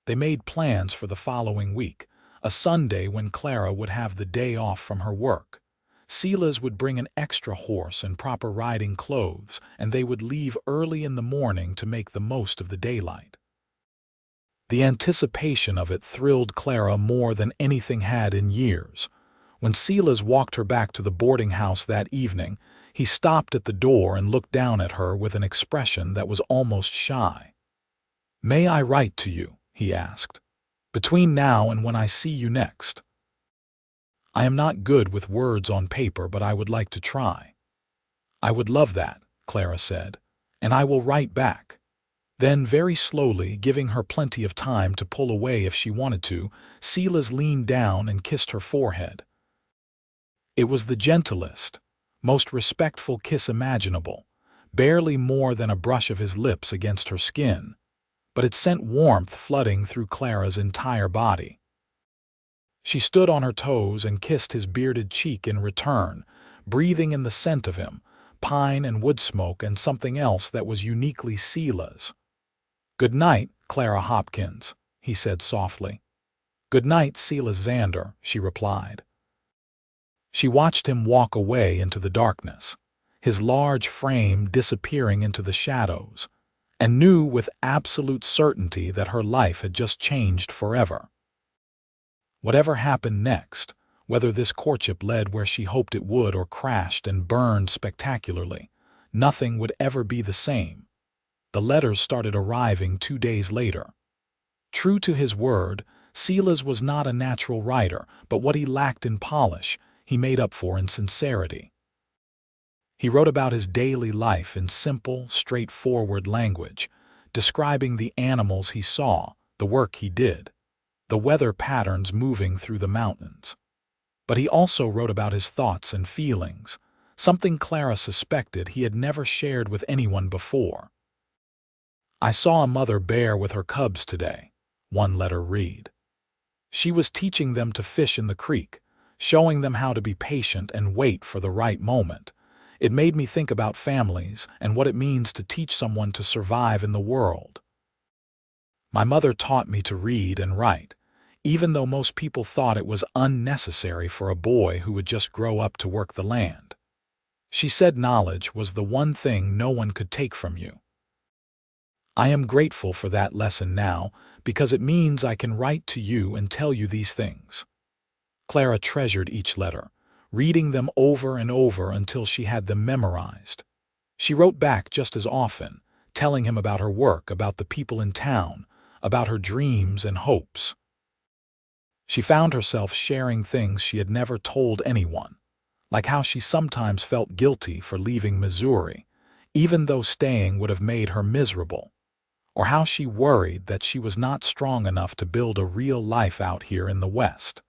They made plans for the following week, a Sunday when Clara would have the day off from her work. Silas would bring an extra horse and proper riding clothes, and they would leave early in the morning to make the most of the daylight. The anticipation of it thrilled Clara more than anything had in years. When Silas walked her back to the boarding house that evening, he stopped at the door and looked down at her with an expression that was almost shy. "May I write to you?" he asked. "Between now and when I see you next?" "I am not good with words on paper, but I would like to try." "I would love that," Clara said, "and I will write back." Then, very slowly, giving her plenty of time to pull away if she wanted to, Silas leaned down and kissed her forehead. It was the gentlest, most respectful kiss imaginable, barely more than a brush of his lips against her skin, but it sent warmth flooding through Clara's entire body. She stood on her toes and kissed his bearded cheek in return, breathing in the scent of him, pine and wood smoke and something else that was uniquely Silas. "Good night, Clara Hopkins," he said softly. "Good night, Silas Xander," she replied. She watched him walk away into the darkness, his large frame disappearing into the shadows, and knew with absolute certainty that her life had just changed forever. Whatever happened next, whether this courtship led where she hoped it would or crashed and burned spectacularly, nothing would ever be the same. The letters started arriving 2 days later. True to his word, Silas was not a natural writer, but what he lacked in polish, he made up for in sincerity. He wrote about his daily life in simple, straightforward language, describing the animals he saw, the work he did, the weather patterns moving through the mountains. But he also wrote about his thoughts and feelings, something Clara suspected he had never shared with anyone before. "I saw a mother bear with her cubs today," one letter read. "She was teaching them to fish in the creek, showing them how to be patient and wait for the right moment. It made me think about families and what it means to teach someone to survive in the world. My mother taught me to read and write, even though most people thought it was unnecessary for a boy who would just grow up to work the land. She said knowledge was the one thing no one could take from you. I am grateful for that lesson now because it means I can write to you and tell you these things." Clara treasured each letter, reading them over and over until she had them memorized. She wrote back just as often, telling him about her work, about the people in town, about her dreams and hopes. She found herself sharing things she had never told anyone, like how she sometimes felt guilty for leaving Missouri, even though staying would have made her miserable, or how she worried that she was not strong enough to build a real life out here in the West.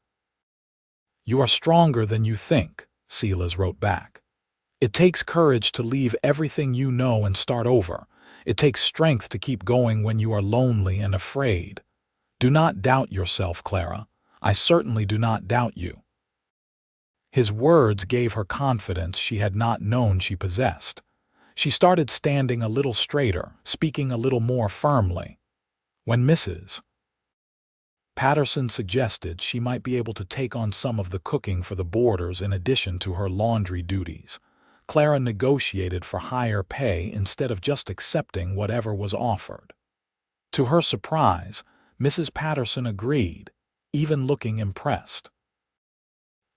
"You are stronger than you think," Silas wrote back. "It takes courage to leave everything you know and start over. It takes strength to keep going when you are lonely and afraid. Do not doubt yourself, Clara. I certainly do not doubt you." His words gave her confidence she had not known she possessed. She started standing a little straighter, speaking a little more firmly. When Mrs. Patterson suggested she might be able to take on some of the cooking for the boarders in addition to her laundry duties, Clara negotiated for higher pay instead of just accepting whatever was offered. To her surprise, Mrs. Patterson agreed, even looking impressed.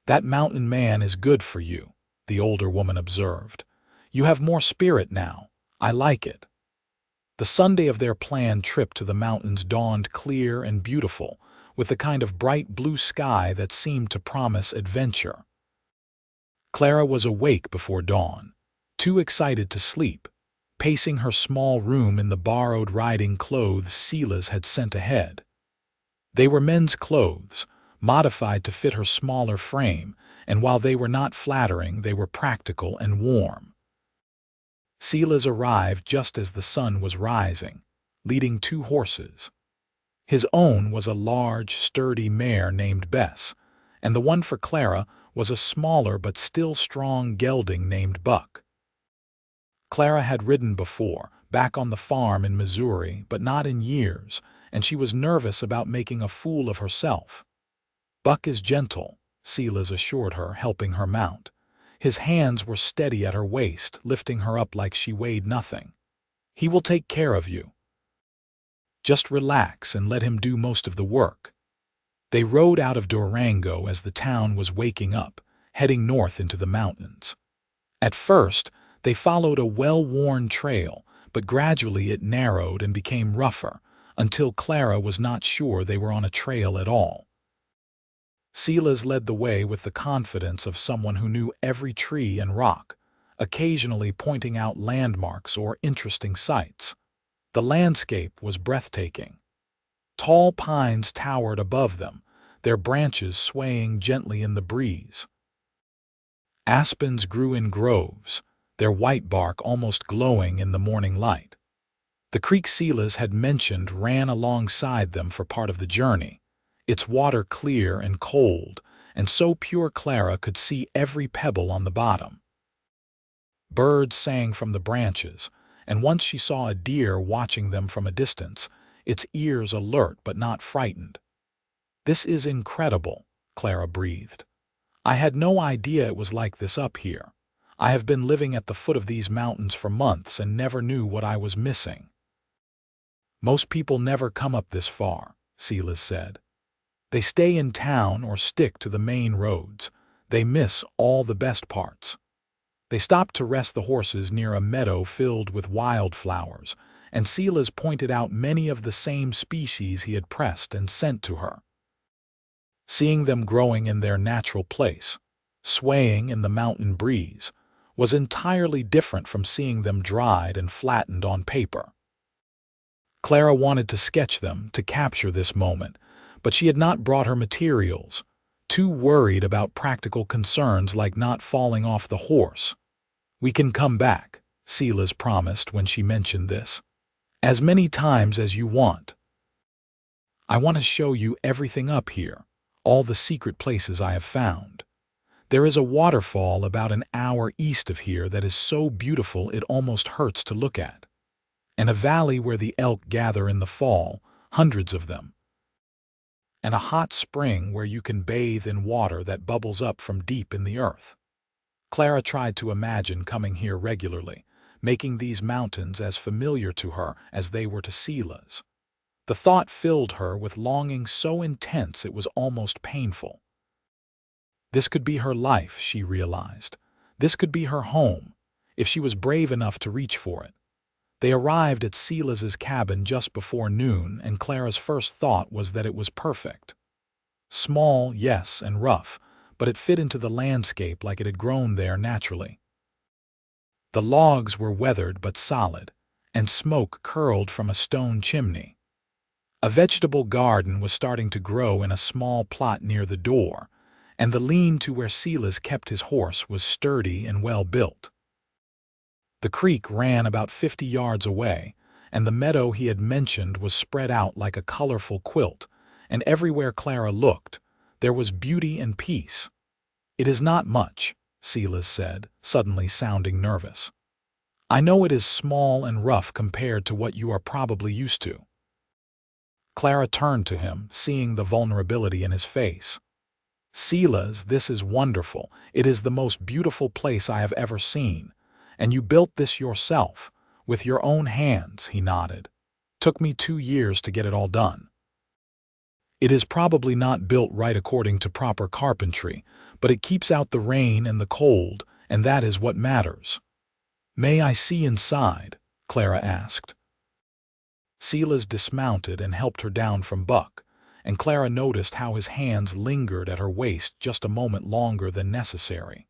"That mountain man is good for you," the older woman observed. "You have more spirit now. I like it." The Sunday of their planned trip to the mountains dawned clear and beautiful, with the kind of bright blue sky that seemed to promise adventure. Clara was awake before dawn, too excited to sleep, pacing her small room in the borrowed riding clothes Silas had sent ahead. They were men's clothes, modified to fit her smaller frame, and while they were not flattering, they were practical and warm. Silas arrived just as the sun was rising, leading 2 horses. His own was a large, sturdy mare named Bess, and the one for Clara was a smaller but still strong gelding named Buck. Clara had ridden before, back on the farm in Missouri, but not in years, and she was nervous about making a fool of herself. "Buck is gentle," Silas assured her, helping her mount. His hands were steady at her waist, lifting her up like she weighed nothing. "He will take care of you. Just relax and let him do most of the work." They rode out of Durango as the town was waking up, heading north into the mountains. At first, they followed a well-worn trail, but gradually it narrowed and became rougher, until Clara was not sure they were on a trail at all. Silas led the way with the confidence of someone who knew every tree and rock, occasionally pointing out landmarks or interesting sights. The landscape was breathtaking. Tall pines towered above them, their branches swaying gently in the breeze. Aspens grew in groves, their white bark almost glowing in the morning light. The creek Silas had mentioned ran alongside them for part of the journey, its water clear and cold, and so pure Clara could see every pebble on the bottom. Birds sang from the branches, and once she saw a deer watching them from a distance, its ears alert but not frightened. "This is incredible," Clara breathed. "I had no idea it was like this up here. I have been living at the foot of these mountains for months and never knew what I was missing." "Most people never come up this far," Silas said. "They stay in town or stick to the main roads. They miss all the best parts." They stopped to rest the horses near a meadow filled with wildflowers, and Silas pointed out many of the same species he had pressed and sent to her. Seeing them growing in their natural place, swaying in the mountain breeze, was entirely different from seeing them dried and flattened on paper. Clara wanted to sketch them to capture this moment, but she had not brought her materials, too worried about practical concerns like not falling off the horse. "We can come back," Silas promised when she mentioned this, "as many times as you want. I want to show you everything up here, all the secret places I have found. There is a waterfall about an hour east of here that is so beautiful it almost hurts to look at, and a valley where the elk gather in the fall, hundreds of them, and a hot spring where you can bathe in water that bubbles up from deep in the earth." Clara tried to imagine coming here regularly, making these mountains as familiar to her as they were to Silas. The thought filled her with longing so intense it was almost painful. This could be her life, she realized. This could be her home, if she was brave enough to reach for it. They arrived at Silas's cabin just before noon, and Clara's first thought was that it was perfect. Small, yes, and rough, but it fit into the landscape like it had grown there naturally. The logs were weathered but solid, and smoke curled from a stone chimney. A vegetable garden was starting to grow in a small plot near the door, and the lean-to where Silas kept his horse was sturdy and well-built. The creek ran about 50 yards away, and the meadow he had mentioned was spread out like a colorful quilt, and everywhere Clara looked, there was beauty and peace. "It is not much," Silas said, suddenly sounding nervous. "I know it is small and rough compared to what you are probably used to." Clara turned to him, seeing the vulnerability in his face. "Silas, this is wonderful. It is the most beautiful place I have ever seen. And you built this yourself, with your own hands," he nodded. "Took me 2 years to get it all done." "It is probably not built right according to proper carpentry, but it keeps out the rain and the cold, and that is what matters." "May I see inside?" Clara asked. Silas dismounted and helped her down from Buck, and Clara noticed how his hands lingered at her waist just a moment longer than necessary.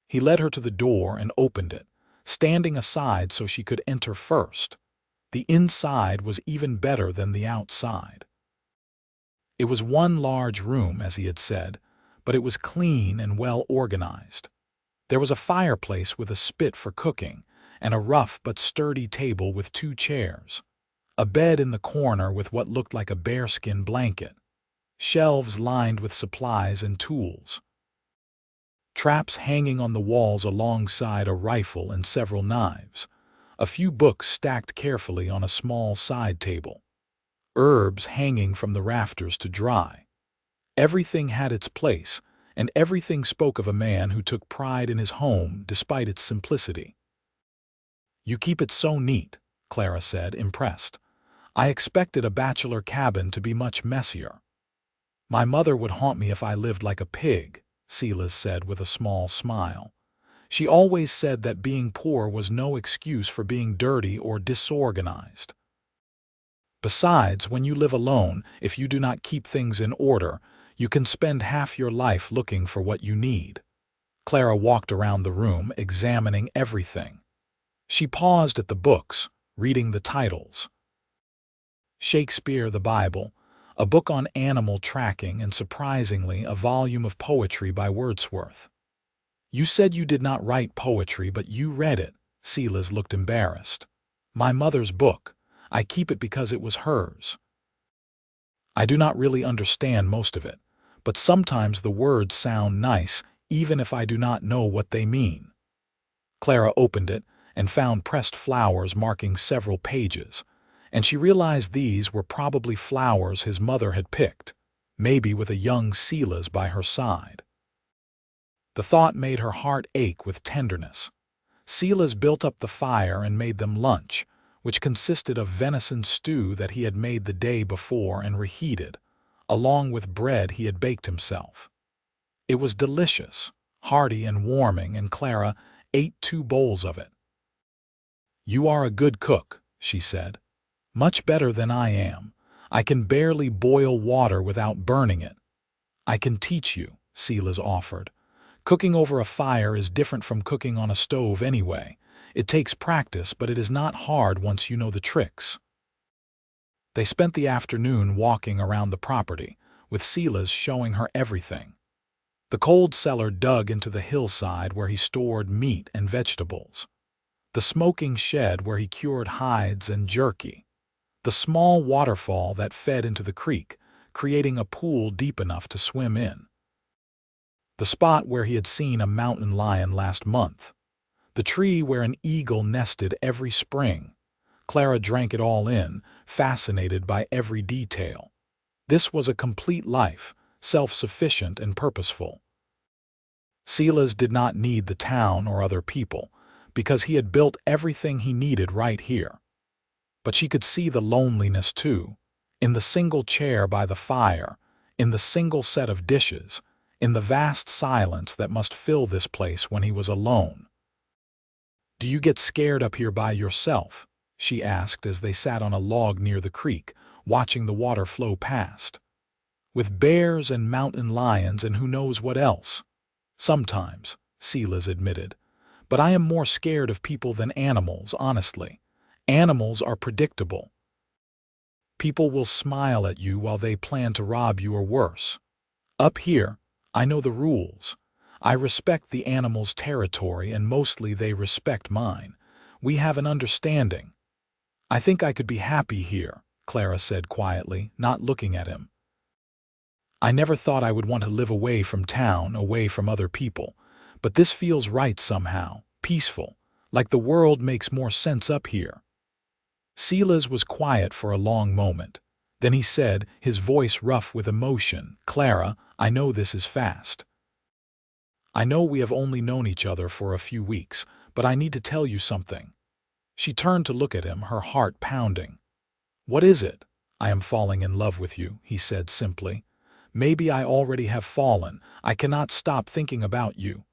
He led her to the door and opened it, standing aside so she could enter first. The inside was even better than the outside. It was one large room, as he had said, but it was clean and well organized. There was a fireplace with a spit for cooking, and a rough but sturdy table with 2 chairs. A bed in the corner with what looked like a bearskin blanket. Shelves lined with supplies and tools. Traps hanging on the walls alongside a rifle and several knives. A few books stacked carefully on a small side table. Herbs hanging from the rafters to dry. Everything had its place, and everything spoke of a man who took pride in his home despite its simplicity. "You keep it so neat," Clara said, impressed. "I expected a bachelor cabin to be much messier." "My mother would haunt me if I lived like a pig," Silas said with a small smile. "She always said that being poor was no excuse for being dirty or disorganized. Besides, when you live alone, if you do not keep things in order, you can spend half your life looking for what you need." Clara walked around the room, examining everything. She paused at the books, reading the titles. Shakespeare, the Bible, a book on animal tracking, and surprisingly, a volume of poetry by Wordsworth. "You said you did not write poetry, but you read it." Silas looked embarrassed. "My mother's book. I keep it because it was hers. I do not really understand most of it, but sometimes the words sound nice, even if I do not know what they mean." Clara opened it and found pressed flowers marking several pages, and she realized these were probably flowers his mother had picked, maybe with a young Silas by her side. The thought made her heart ache with tenderness. Silas built up the fire and made them lunch, which consisted of venison stew that he had made the day before and reheated, along with bread he had baked himself. It was delicious, hearty and warming, and Clara ate 2 bowls of it. "You are a good cook," she said. "Much better than I am. I can barely boil water without burning it." "I can teach you," Silas offered. "Cooking over a fire is different from cooking on a stove anyway. It takes practice, but it is not hard once you know the tricks." They spent the afternoon walking around the property, with Silas showing her everything. The cold cellar dug into the hillside where he stored meat and vegetables. The smoking shed where he cured hides and jerky. The small waterfall that fed into the creek, creating a pool deep enough to swim in. The spot where he had seen a mountain lion last month. The tree where an eagle nested every spring. Clara drank it all in, fascinated by every detail. This was a complete life, self-sufficient and purposeful. Silas did not need the town or other people, because he had built everything he needed right here. But she could see the loneliness too, in the single chair by the fire, in the single set of dishes, in the vast silence that must fill this place when he was alone. "Do you get scared up here by yourself?" she asked as they sat on a log near the creek, watching the water flow past. "With bears and mountain lions and who knows what else?" "Sometimes," Silas admitted, "but I am more scared of people than animals, honestly. Animals are predictable. People will smile at you while they plan to rob you or worse. Up here, I know the rules. I respect the animal's territory and mostly they respect mine. We have an understanding. I think I could be happy here, Clara said quietly, not looking at him. I never thought I would want to live away from town, away from other people. But this feels right somehow, peaceful, like the world makes more sense up here. Silas was quiet for a long moment. Then he said, his voice rough with emotion, "Clara, I know this is fast. I know we have only known each other for a few weeks, but I need to tell you something." She turned to look at him, her heart pounding. "What is it?" "I am falling in love with you," he said simply. "Maybe I already have fallen. I cannot stop thinking about you.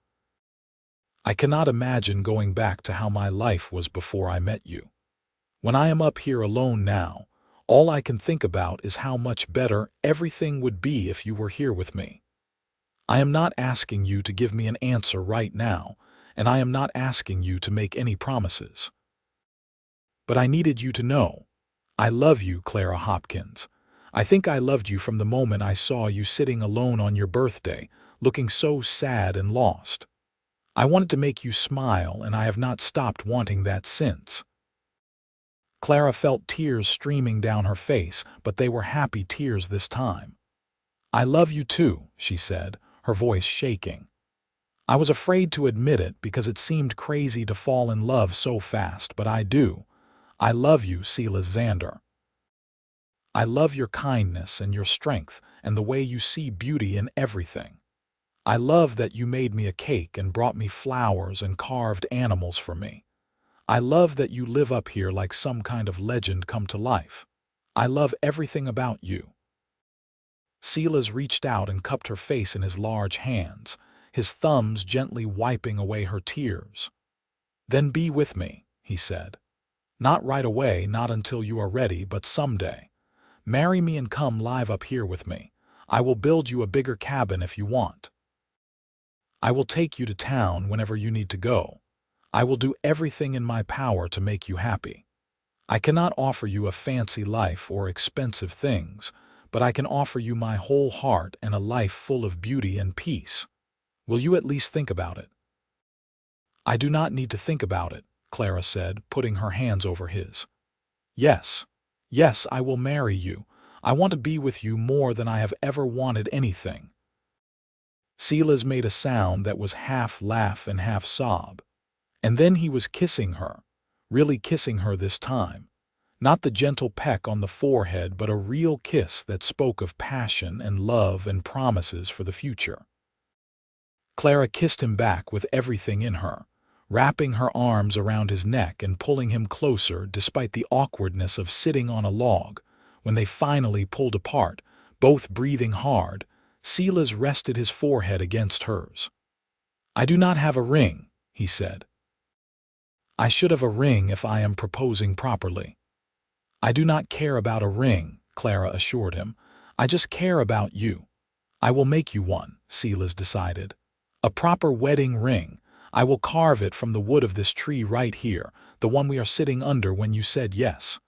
I cannot imagine going back to how my life was before I met you. When I am up here alone now, all I can think about is how much better everything would be if you were here with me. I am not asking you to give me an answer right now, and I am not asking you to make any promises. But I needed you to know. I love you, Clara Hopkins. I think I loved you from the moment I saw you sitting alone on your birthday, looking so sad and lost. I wanted to make you smile, and I have not stopped wanting that since." Clara felt tears streaming down her face, but they were happy tears this time. "I love you too," she said, her voice shaking. "I was afraid to admit it because it seemed crazy to fall in love so fast, but I do. I love you, Silas Xander. I love your kindness and your strength and the way you see beauty in everything. I love that you made me a cake and brought me flowers and carved animals for me. I love that you live up here like some kind of legend come to life. I love everything about you." Silas reached out and cupped her face in his large hands, his thumbs gently wiping away her tears. "Then be with me," he said. "Not right away, not until you are ready, but someday. Marry me and come live up here with me. I will build you a bigger cabin if you want. I will take you to town whenever you need to go. I will do everything in my power to make you happy. I cannot offer you a fancy life or expensive things, but I can offer you my whole heart and a life full of beauty and peace. Will you at least think about it?" "I do not need to think about it," Clara said, putting her hands over his. "Yes, yes, I will marry you. I want to be with you more than I have ever wanted anything." Silas made a sound that was half laugh and half sob. And then he was kissing her, really kissing her this time. Not the gentle peck on the forehead, but a real kiss that spoke of passion and love and promises for the future. Clara kissed him back with everything in her, wrapping her arms around his neck and pulling him closer despite the awkwardness of sitting on a log. When they finally pulled apart, both breathing hard, Silas rested his forehead against hers. "I do not have a ring," he said. "I should have a ring if I am proposing properly." "I do not care about a ring," Clara assured him. "I just care about you." "I will make you one," Silas decided. "A proper wedding ring. I will carve it from the wood of this tree right here, the one we are sitting under when you said yes.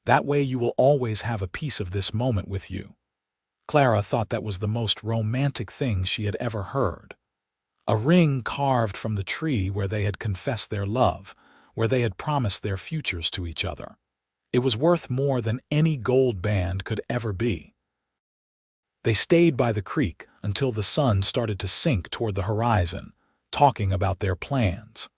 That way you will always have a piece of this moment with you." Clara thought that was the most romantic thing she had ever heard. A ring carved from the tree where they had confessed their love, where they had promised their futures to each other. It was worth more than any gold band could ever be. They stayed by the creek until the sun started to sink toward the horizon, talking about their plans.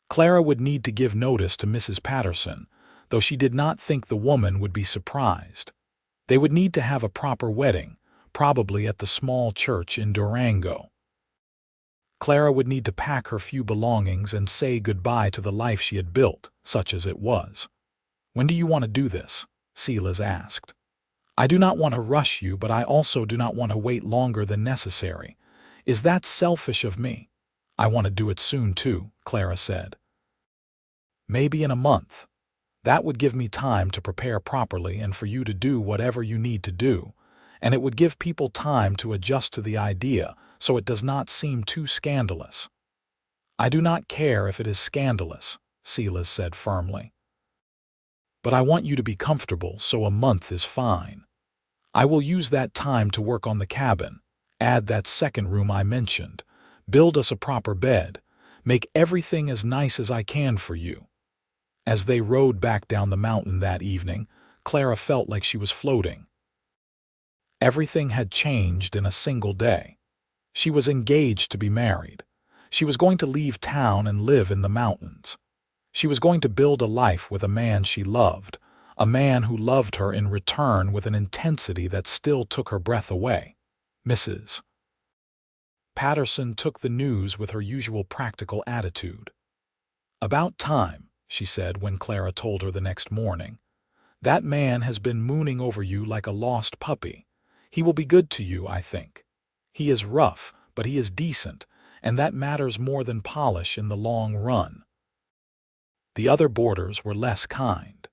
Clara would need to give notice to Mrs. Patterson, though she did not think the woman would be surprised. They would need to have a proper wedding, probably at the small church in Durango. Clara would need to pack her few belongings and say goodbye to the life she had built, such as it was. "When do you want to do this?" Silas asked. "I do not want to rush you, but I also do not want to wait longer than necessary. Is that selfish of me?" "I want to do it soon too," Clara said. "Maybe in a month. That would give me time to prepare properly and for you to do whatever you need to do, and it would give people time to adjust to the idea so it does not seem too scandalous." "I do not care if it is scandalous," Silas said firmly. "But I want you to be comfortable, so a month is fine. I will use that time to work on the cabin, Add that second room I mentioned. Build us a proper bed. Make everything as nice as I can for you." As they rode back down the mountain that evening, Clara felt like she was floating. Everything had changed in a single day. She was engaged to be married. She was going to leave town and live in the mountains. She was going to build a life with a man she loved, a man who loved her in return with an intensity that still took her breath away. Mrs. Patterson took the news with her usual practical attitude. "About time," she said when Clara told her the next morning. "That man has been mooning over you like a lost puppy. He will be good to you, I think. He is rough, but he is decent, and that matters more than polish in the long run." The other boarders were less kind.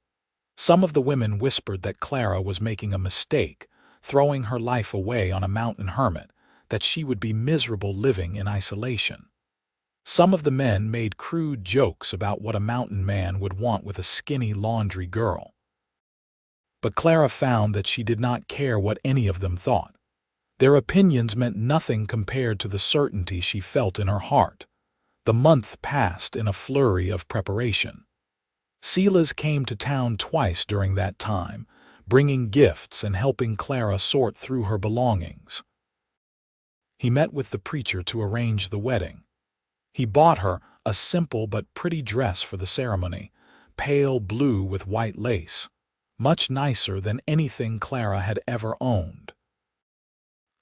Some of the women whispered that Clara was making a mistake, throwing her life away on a mountain hermit, that she would be miserable living in isolation. Some of the men made crude jokes about what a mountain man would want with a skinny laundry girl. But Clara found that she did not care what any of them thought. Their opinions meant nothing compared to the certainty she felt in her heart. The month passed in a flurry of preparation. Silas came to town twice during that time, bringing gifts and helping Clara sort through her belongings. He met with the preacher to arrange the wedding. He bought her a simple but pretty dress for the ceremony, pale blue with white lace, much nicer than anything Clara had ever owned.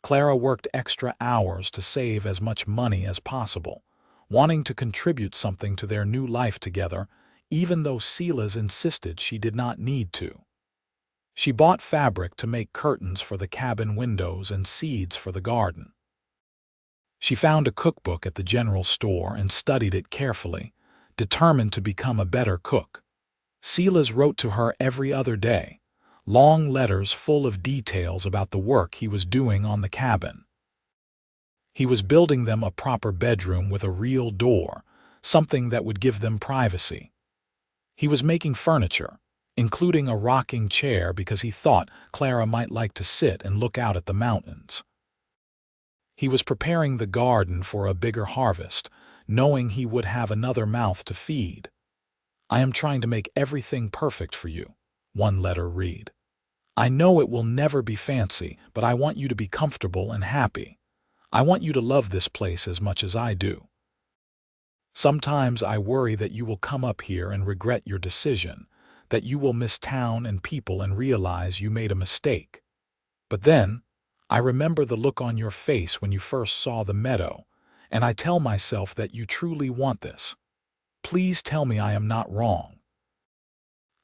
Clara worked extra hours to save as much money as possible, wanting to contribute something to their new life together, even though Silas insisted she did not need to. She bought fabric to make curtains for the cabin windows and seeds for the garden. She found a cookbook at the general store and studied it carefully, determined to become a better cook. Silas wrote to her every other day, long letters full of details about the work he was doing on the cabin. He was building them a proper bedroom with a real door, something that would give them privacy. He was making furniture, including a rocking chair because he thought Clara might like to sit and look out at the mountains. He was preparing the garden for a bigger harvest, knowing he would have another mouth to feed. "I am trying to make everything perfect for you," one letter read. "I know it will never be fancy, but I want you to be comfortable and happy. I want you to love this place as much as I do. Sometimes I worry that you will come up here and regret your decision, that you will miss town and people and realize you made a mistake. But then, I remember the look on your face when you first saw the meadow, and I tell myself that you truly want this. Please tell me I am not wrong."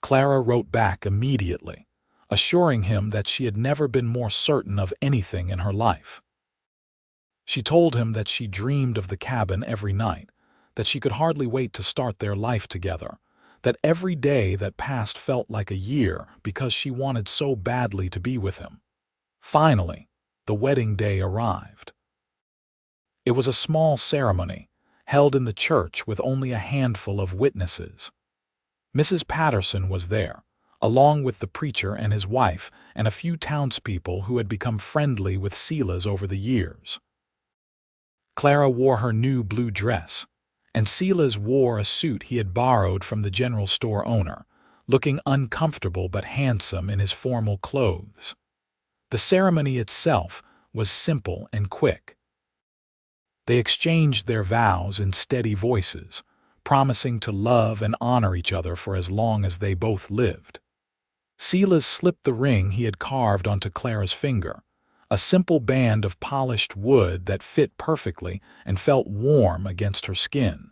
Clara wrote back immediately, assuring him that she had never been more certain of anything in her life. She told him that she dreamed of the cabin every night, that she could hardly wait to start their life together, that every day that passed felt like a year because she wanted so badly to be with him. Finally, the wedding day arrived. It was a small ceremony, held in the church with only a handful of witnesses. Mrs. Patterson was there, along with the preacher and his wife and a few townspeople who had become friendly with Silas over the years. Clara wore her new blue dress, and Silas wore a suit he had borrowed from the general store owner, looking uncomfortable but handsome in his formal clothes. The ceremony itself was simple and quick. They exchanged their vows in steady voices, promising to love and honor each other for as long as they both lived. Silas slipped the ring he had carved onto Clara's finger, a simple band of polished wood that fit perfectly and felt warm against her skin.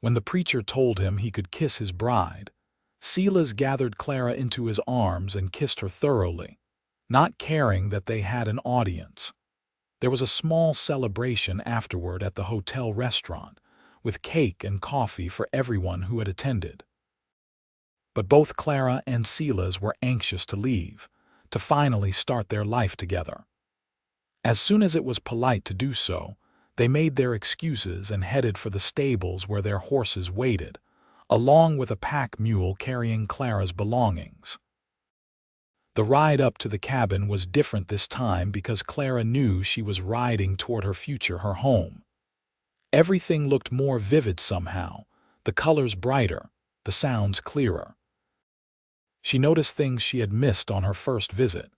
When the preacher told him he could kiss his bride, Silas gathered Clara into his arms and kissed her thoroughly, not caring that they had an audience. There was a small celebration afterward at the hotel restaurant, with cake and coffee for everyone who had attended. But both Clara and Silas were anxious to leave, to finally start their life together. As soon as it was polite to do so, they made their excuses and headed for the stables where their horses waited, along with a pack mule carrying Clara's belongings. The ride up to the cabin was different this time because Clara knew she was riding toward her future, her home. Everything looked more vivid somehow, the colors brighter, the sounds clearer. She noticed things she had missed on her first visit,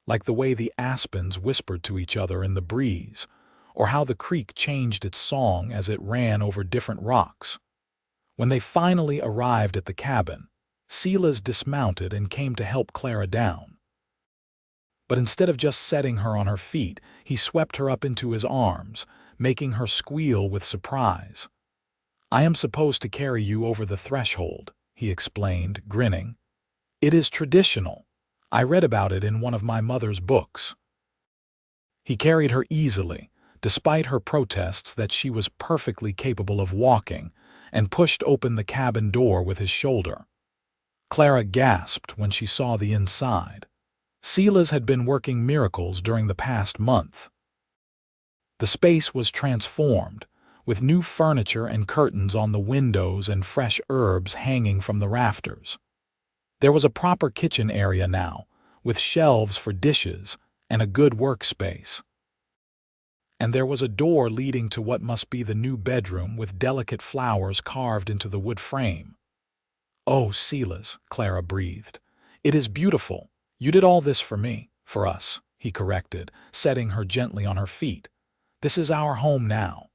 like the way the aspens whispered to each other in the breeze, or how the creek changed its song as it ran over different rocks. When they finally arrived at the cabin, Silas dismounted and came to help Clara down. But instead of just setting her on her feet, he swept her up into his arms, making her squeal with surprise. "I am supposed to carry you over the threshold," he explained, grinning. "It is traditional. I read about it in one of my mother's books." He carried her easily, despite her protests that she was perfectly capable of walking, and pushed open the cabin door with his shoulder. Clara gasped when she saw the inside. Silas had been working miracles during the past month. The space was transformed, with new furniture and curtains on the windows and fresh herbs hanging from the rafters. There was a proper kitchen area now, with shelves for dishes and a good workspace. And there was a door leading to what must be the new bedroom with delicate flowers carved into the wood frame. "Oh, Silas," Clara breathed. "It is beautiful. You did all this for me, for us," he corrected, setting her gently on her feet. "This is our home now.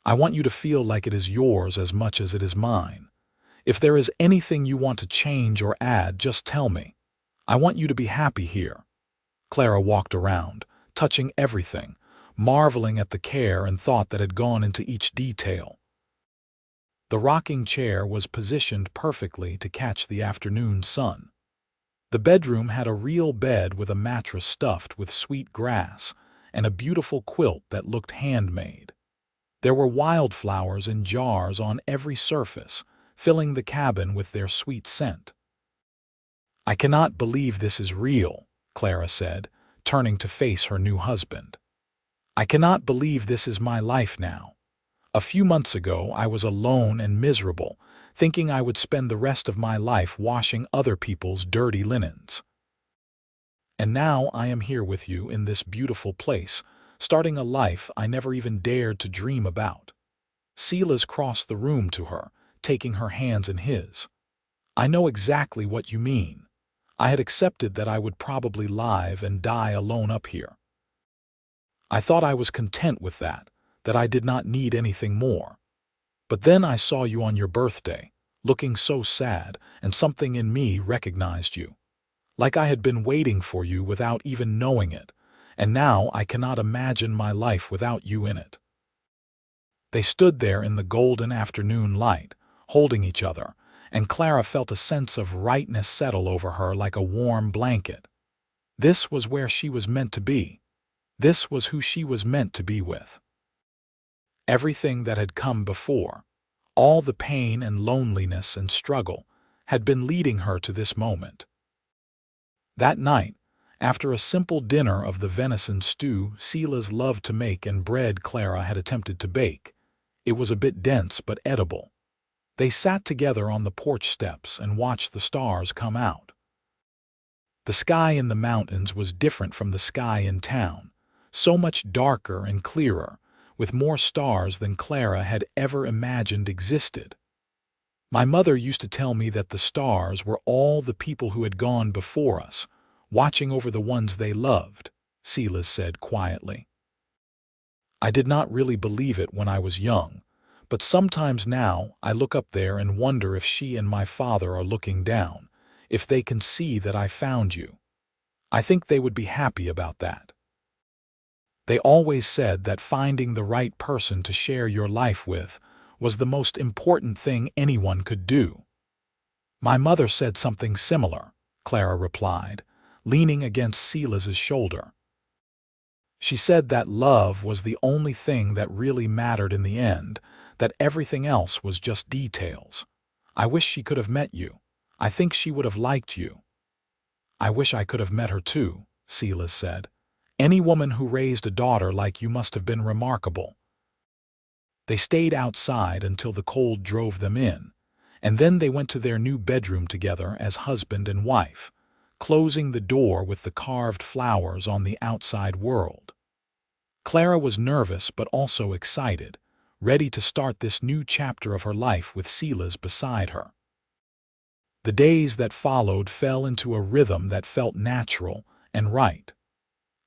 I want you to feel like it is yours as much as it is mine. If there is anything you want to change or add, just tell me. I want you to be happy here." Clara walked around, touching everything, marveling at the care and thought that had gone into each detail. The rocking chair was positioned perfectly to catch the afternoon sun. The bedroom had a real bed with a mattress stuffed with sweet grass and a beautiful quilt that looked handmade. There were wildflowers in jars on every surface, filling the cabin with their sweet scent. "I cannot believe this is real," Clara said, turning to face her new husband. "I cannot believe this is my life now. A few months ago I was alone and miserable, thinking I would spend the rest of my life washing other people's dirty linens. And now I am here with you in this beautiful place, starting a life I never even dared to dream about." Silas crossed the room to her, taking her hands in his. "I know exactly what you mean. I had accepted that I would probably live and die alone up here. I thought I was content with that I did not need anything more. But then I saw you on your birthday, looking so sad, and something in me recognized you. Like I had been waiting for you without even knowing it, and now I cannot imagine my life without you in it." They stood there in the golden afternoon light, holding each other, and Clara felt a sense of rightness settle over her like a warm blanket. This was where she was meant to be. This was who she was meant to be with. Everything that had come before, all the pain and loneliness and struggle, had been leading her to this moment. That night, after a simple dinner of the venison stew Silas loved to make and bread Clara had attempted to bake, it was a bit dense but edible. They sat together on the porch steps and watched the stars come out. The sky in the mountains was different from the sky in town, so much darker and clearer, with more stars than Clara had ever imagined existed. "My mother used to tell me that the stars were all the people who had gone before us, watching over the ones they loved," Silas said quietly. "I did not really believe it when I was young, but sometimes now I look up there and wonder if she and my father are looking down, if they can see that I found you. I think they would be happy about that. They always said that finding the right person to share your life with was the most important thing anyone could do." "My mother said something similar," Clara replied, leaning against Silas's shoulder. "She said that love was the only thing that really mattered in the end, that everything else was just details. I wish she could have met you. I think she would have liked you." "I wish I could have met her too," Silas said. "Any woman who raised a daughter like you must have been remarkable." They stayed outside until the cold drove them in, and then they went to their new bedroom together as husband and wife. closing the door with the carved flowers on the outside world. Clara was nervous but also excited, ready to start this new chapter of her life with Silas beside her. The days that followed fell into a rhythm that felt natural and right.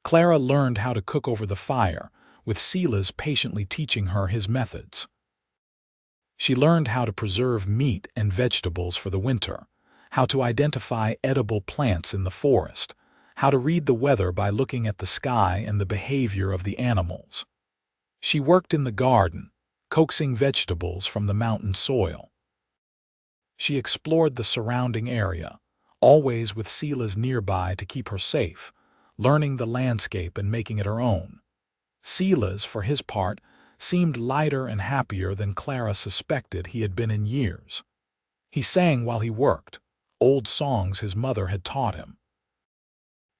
Clara learned how to cook over the fire, with Silas patiently teaching her his methods. She learned how to preserve meat and vegetables for the winter, how to identify edible plants in the forest, how to read the weather by looking at the sky and the behavior of the animals. She worked in the garden, coaxing vegetables from the mountain soil. She explored the surrounding area, always with Silas nearby to keep her safe, learning the landscape and making it her own. Silas, for his part, seemed lighter and happier than Clara suspected he had been in years. He sang while he worked, old songs his mother had taught him.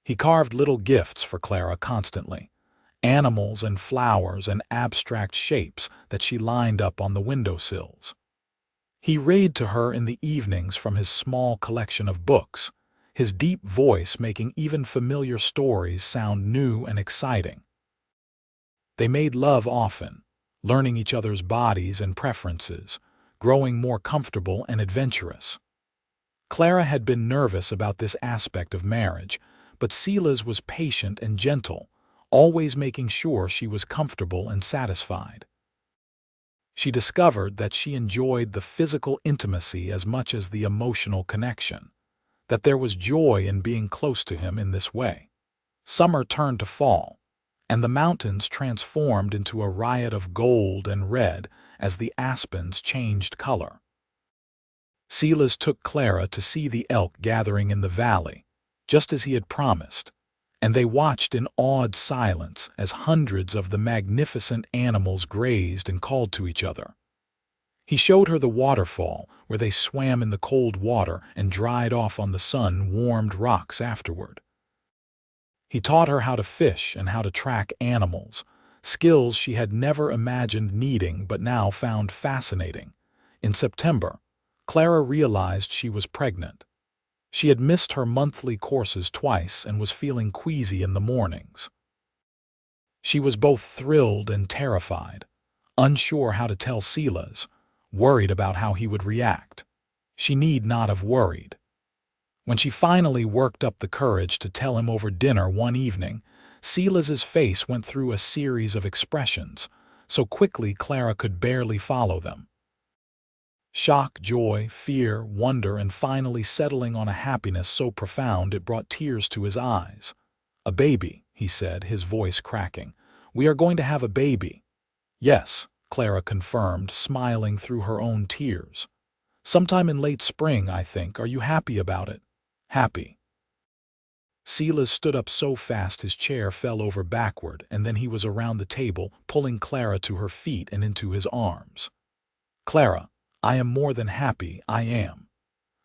He carved little gifts for Clara constantly, animals and flowers and abstract shapes that she lined up on the windowsills. He read to her in the evenings from his small collection of books, his deep voice making even familiar stories sound new and exciting. They made love often, learning each other's bodies and preferences, growing more comfortable and adventurous. Clara had been nervous about this aspect of marriage, but Silas was patient and gentle, always making sure she was comfortable and satisfied. She discovered that she enjoyed the physical intimacy as much as the emotional connection, that there was joy in being close to him in this way. Summer turned to fall, and the mountains transformed into a riot of gold and red as the aspens changed color. Silas took Clara to see the elk gathering in the valley, just as he had promised, and they watched in awed silence as hundreds of the magnificent animals grazed and called to each other. He showed her the waterfall where they swam in the cold water and dried off on the sun-warmed rocks afterward. He taught her how to fish and how to track animals, skills she had never imagined needing but now found fascinating. In September, Clara realized she was pregnant. She had missed her monthly courses twice and was feeling queasy in the mornings. She was both thrilled and terrified, unsure how to tell Silas, worried about how he would react. She need not have worried. When she finally worked up the courage to tell him over dinner one evening, Silas's face went through a series of expressions, so quickly Clara could barely follow them. Shock, joy, fear, wonder, and finally settling on a happiness so profound it brought tears to his eyes. "A baby," he said, his voice cracking. "We are going to have a baby." "Yes," Clara confirmed, smiling through her own tears. "Sometime in late spring, I think. Are you happy about it?" "Happy." Silas stood up so fast his chair fell over backward, and then he was around the table, pulling Clara to her feet and into his arms. "Clara, I am more than happy, I am.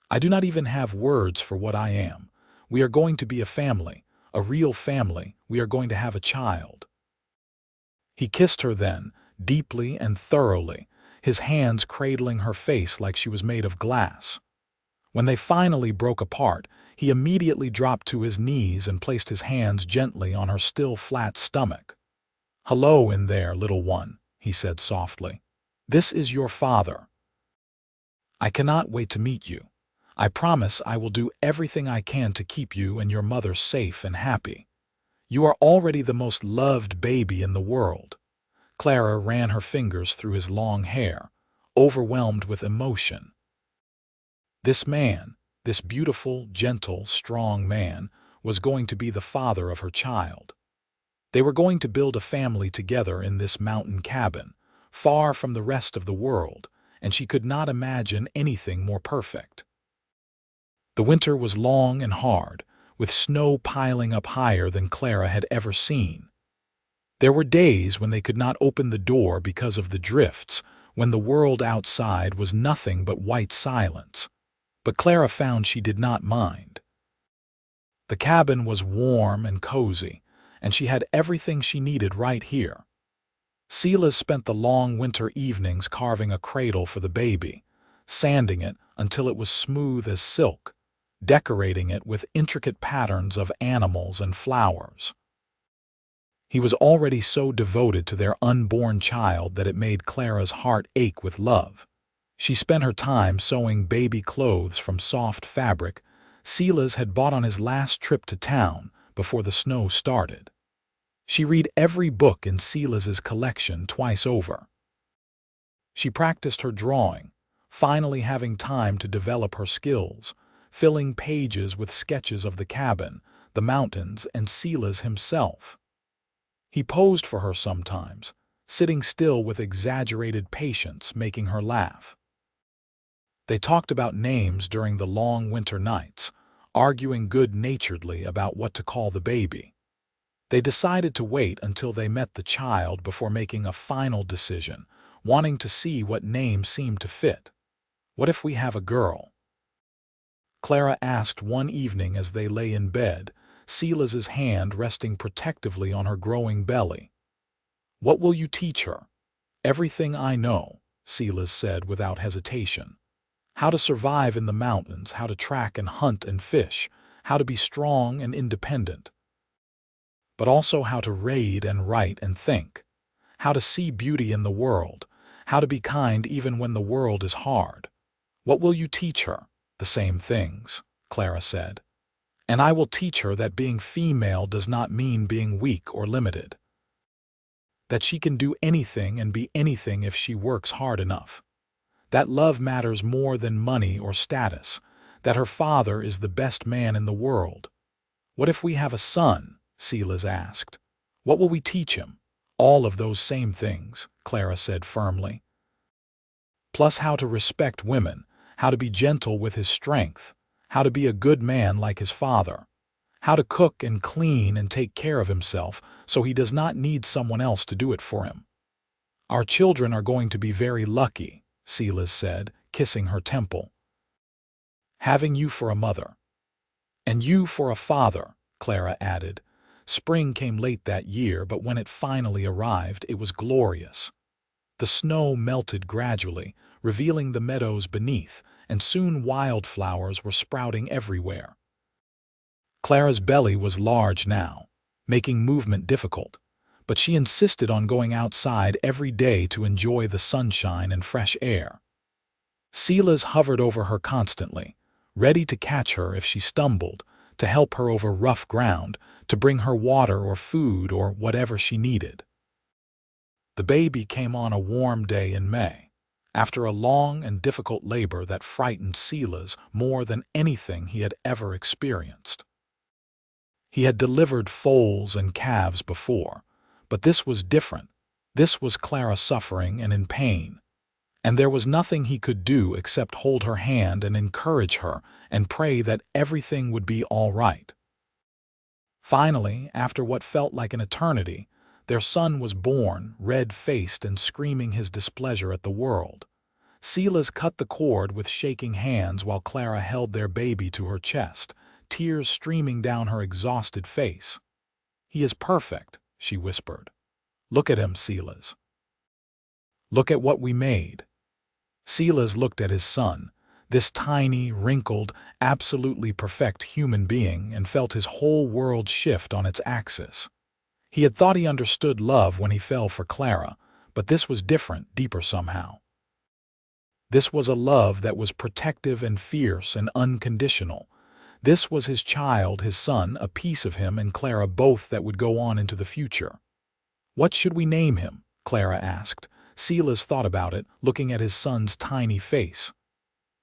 I do not even have words for what I am. We are going to be a family, a real family. We are going to have a child." He kissed her then, deeply and thoroughly, his hands cradling her face like she was made of glass. When they finally broke apart, he immediately dropped to his knees and placed his hands gently on her still flat stomach. "Hello in there, little one," he said softly. "This is your father. I cannot wait to meet you. I promise I will do everything I can to keep you and your mother safe and happy. You are already the most loved baby in the world." Clara ran her fingers through his long hair, overwhelmed with emotion. This man, this beautiful, gentle, strong man, was going to be the father of her child. They were going to build a family together in this mountain cabin, far from the rest of the world, and she could not imagine anything more perfect. The winter was long and hard, with snow piling up higher than Clara had ever seen. There were days when they could not open the door because of the drifts, when the world outside was nothing but white silence. But Clara found she did not mind. The cabin was warm and cozy, and she had everything she needed right here. Silas spent the long winter evenings carving a cradle for the baby, sanding it until it was smooth as silk, decorating it with intricate patterns of animals and flowers. He was already so devoted to their unborn child that it made Clara's heart ache with love. She spent her time sewing baby clothes from soft fabric Silas had bought on his last trip to town before the snow started. She read every book in Silas's collection twice over. She practiced her drawing, finally having time to develop her skills, filling pages with sketches of the cabin, the mountains, and Silas himself. He posed for her sometimes, sitting still with exaggerated patience, making her laugh. They talked about names during the long winter nights, arguing good-naturedly about what to call the baby. They decided to wait until they met the child before making a final decision, wanting to see what name seemed to fit. "What if we have a girl?" Clara asked one evening as they lay in bed, Silas's hand resting protectively on her growing belly. "What will you teach her?" "Everything I know," Silas said without hesitation. "How to survive in the mountains, how to track and hunt and fish, how to be strong and independent. But also how to read and write and think, how to see beauty in the world, how to be kind even when the world is hard." "What will you teach her?" "The same things," Clara said. "And I will teach her that being female does not mean being weak or limited. That she can do anything and be anything if she works hard enough. That love matters more than money or status. That her father is the best man in the world." "What if we have a son?" Silas asked. "What will we teach him?" "All of those same things," Clara said firmly. "Plus how to respect women, how to be gentle with his strength, how to be a good man like his father, how to cook and clean and take care of himself so he does not need someone else to do it for him. Our children are going to be very lucky," Silas said, kissing her temple. "Having you for a mother." "And you for a father," Clara added. Spring came late that year, but when it finally arrived, it was glorious. The snow melted gradually, revealing the meadows beneath, and soon wildflowers were sprouting everywhere. Clara's belly was large now, making movement difficult, but she insisted on going outside every day to enjoy the sunshine and fresh air. Silas hovered over her constantly, ready to catch her if she stumbled, to help her over rough ground, to bring her water or food or whatever she needed. The baby came on a warm day in May, after a long and difficult labor that frightened Silas more than anything he had ever experienced. He had delivered foals and calves before, but this was different. This was Clara suffering and in pain, and there was nothing he could do except hold her hand and encourage her and pray that everything would be all right. Finally, after what felt like an eternity, their son was born, red-faced and screaming his displeasure at the world. Silas cut the cord with shaking hands while Clara held their baby to her chest, tears streaming down her exhausted face. "He is perfect," she whispered. "Look at him, Silas. Look at what we made." Silas looked at his son, this tiny, wrinkled, absolutely perfect human being, and felt his whole world shift on its axis. He had thought he understood love when he fell for Clara, but this was different, deeper somehow. This was a love that was protective and fierce and unconditional. This was his child, his son, a piece of him and Clara both that would go on into the future. "What should we name him?" Clara asked. Silas thought about it, looking at his son's tiny face.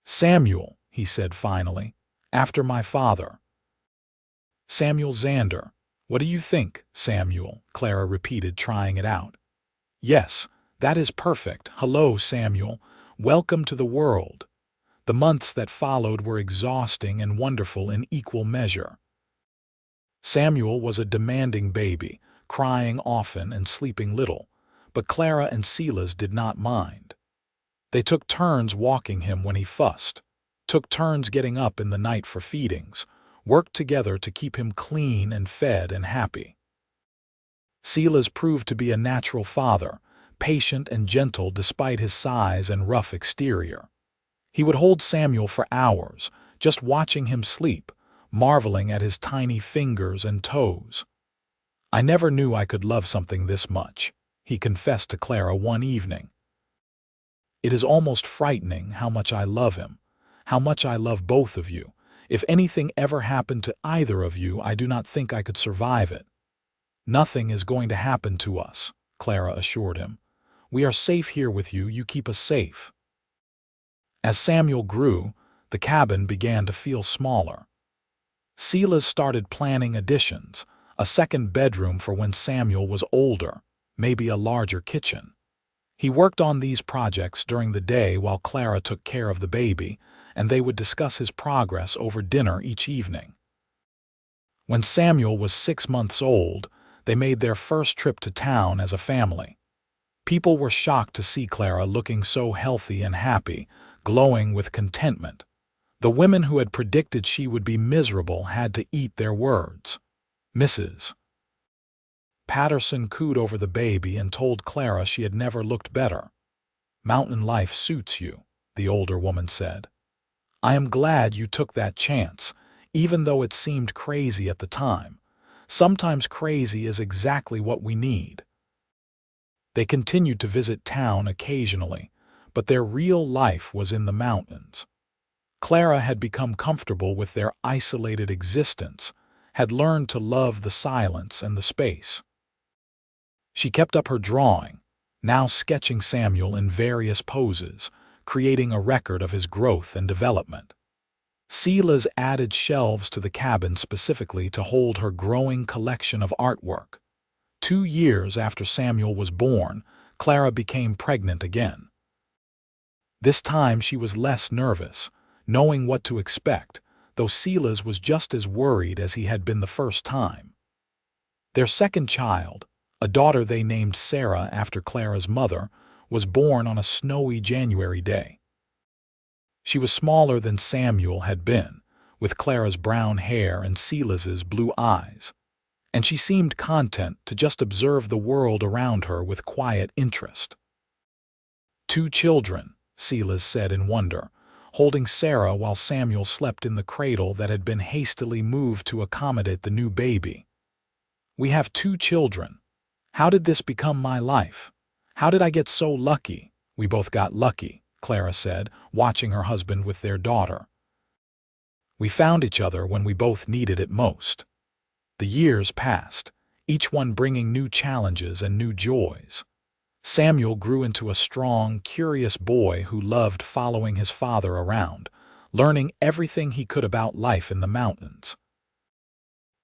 "Samuel," he said finally, "after my father." "Samuel Xander. What do you think, Samuel?" Clara repeated, trying it out. "Yes, that is perfect. Hello, Samuel. Welcome to the world." The months that followed were exhausting and wonderful in equal measure. Samuel was a demanding baby, crying often and sleeping little, but Clara and Silas did not mind. They took turns walking him when he fussed, took turns getting up in the night for feedings, worked together to keep him clean and fed and happy. Silas proved to be a natural father, patient and gentle despite his size and rough exterior. He would hold Samuel for hours, just watching him sleep, marveling at his tiny fingers and toes. "I never knew I could love something this much," he confessed to Clara one evening. "It is almost frightening how much I love him, how much I love both of you. If anything ever happened to either of you, I do not think I could survive it." "Nothing is going to happen to us," Clara assured him. "We are safe here with you. You keep us safe." As Samuel grew, the cabin began to feel smaller. Silas started planning additions, a second bedroom for when Samuel was older, maybe a larger kitchen. He worked on these projects during the day while Clara took care of the baby, and they would discuss his progress over dinner each evening. When Samuel was 6 months old, they made their first trip to town as a family. People were shocked to see Clara looking so healthy and happy, glowing with contentment. The women who had predicted she would be miserable had to eat their words. Mrs. Patterson cooed over the baby and told Clara she had never looked better. "Mountain life suits you," the older woman said. "I am glad you took that chance, even though it seemed crazy at the time. Sometimes crazy is exactly what we need." They continued to visit town occasionally, but their real life was in the mountains. Clara had become comfortable with their isolated existence, had learned to love the silence and the space. She kept up her drawing, now sketching Samuel in various poses, creating a record of his growth and development. Silas added shelves to the cabin specifically to hold her growing collection of artwork. 2 years after Samuel was born, Clara became pregnant again. This time she was less nervous, knowing what to expect, though Silas was just as worried as he had been the first time. Their second child, a daughter they named Sarah after Clara's mother, was born on a snowy January day. She was smaller than Samuel had been, with Clara's brown hair and Silas's blue eyes, and she seemed content to just observe the world around her with quiet interest. "2 children," Silas said in wonder, holding Sarah while Samuel slept in the cradle that had been hastily moved to accommodate the new baby. "We have 2 children. How did this become my life? How did I get so lucky?" "We both got lucky," Clara said, watching her husband with their daughter. "We found each other when we both needed it most." The years passed, each one bringing new challenges and new joys. Samuel grew into a strong, curious boy who loved following his father around, learning everything he could about life in the mountains.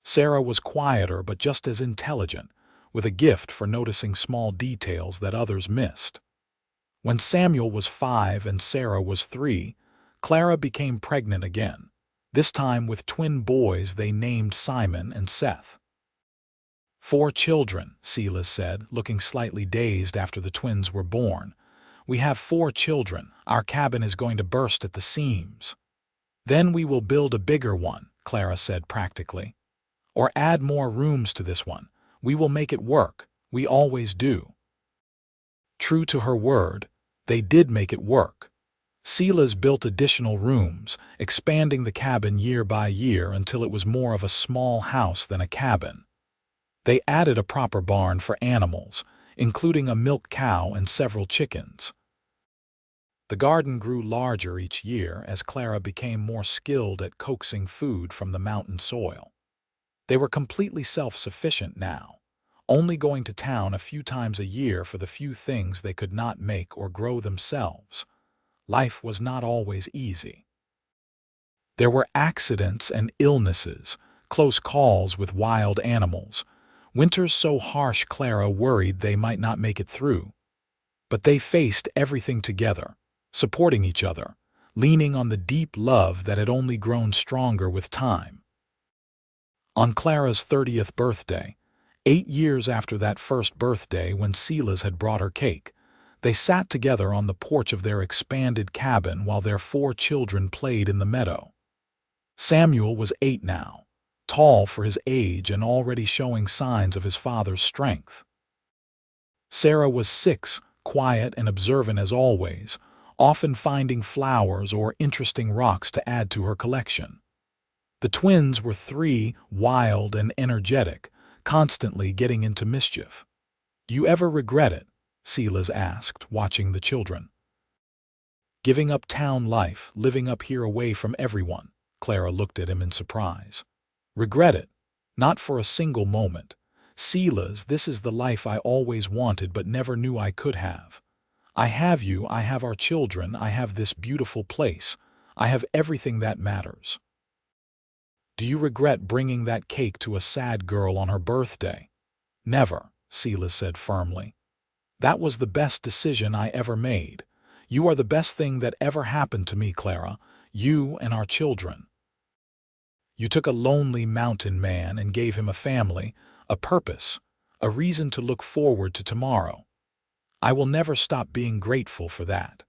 Sarah was quieter but just as intelligent, with a gift for noticing small details that others missed. When Samuel was 5 and Sarah was 3, Clara became pregnant again, this time with twin boys they named Simon and Seth. "4 children," Silas said, looking slightly dazed after the twins were born. "We have 4 children. Our cabin is going to burst at the seams." "Then we will build a bigger one," Clara said practically. "Or add more rooms to this one. We will make it work. We always do." True to her word, they did make it work. Silas built additional rooms, expanding the cabin year by year until it was more of a small house than a cabin. They added a proper barn for animals, including a milk cow and several chickens. The garden grew larger each year as Clara became more skilled at coaxing food from the mountain soil. They were completely self-sufficient now, only going to town a few times a year for the few things they could not make or grow themselves. Life was not always easy. There were accidents and illnesses, close calls with wild animals, winters so harsh Clara worried they might not make it through. But they faced everything together, supporting each other, leaning on the deep love that had only grown stronger with time. On Clara's 30th birthday, 8 years after that first birthday when Silas had brought her cake, they sat together on the porch of their expanded cabin while their 4 children played in the meadow. Samuel was 8 now, tall for his age and already showing signs of his father's strength. Sarah was 6, quiet and observant as always, often finding flowers or interesting rocks to add to her collection. The twins were three, wild and energetic, constantly getting into mischief. "You ever regret it?" Silas asked, watching the children. "Giving up town life, living up here away from everyone." Clara looked at him in surprise. "Regret it? Not for a single moment. Silas, this is the life I always wanted but never knew I could have. I have you, I have our children, I have this beautiful place. I have everything that matters." "Do you regret bringing that cake to a sad girl on her birthday?" "Never," Silas said firmly. "That was the best decision I ever made. You are the best thing that ever happened to me, Clara, you and our children. You took a lonely mountain man and gave him a family, a purpose, a reason to look forward to tomorrow. I will never stop being grateful for that."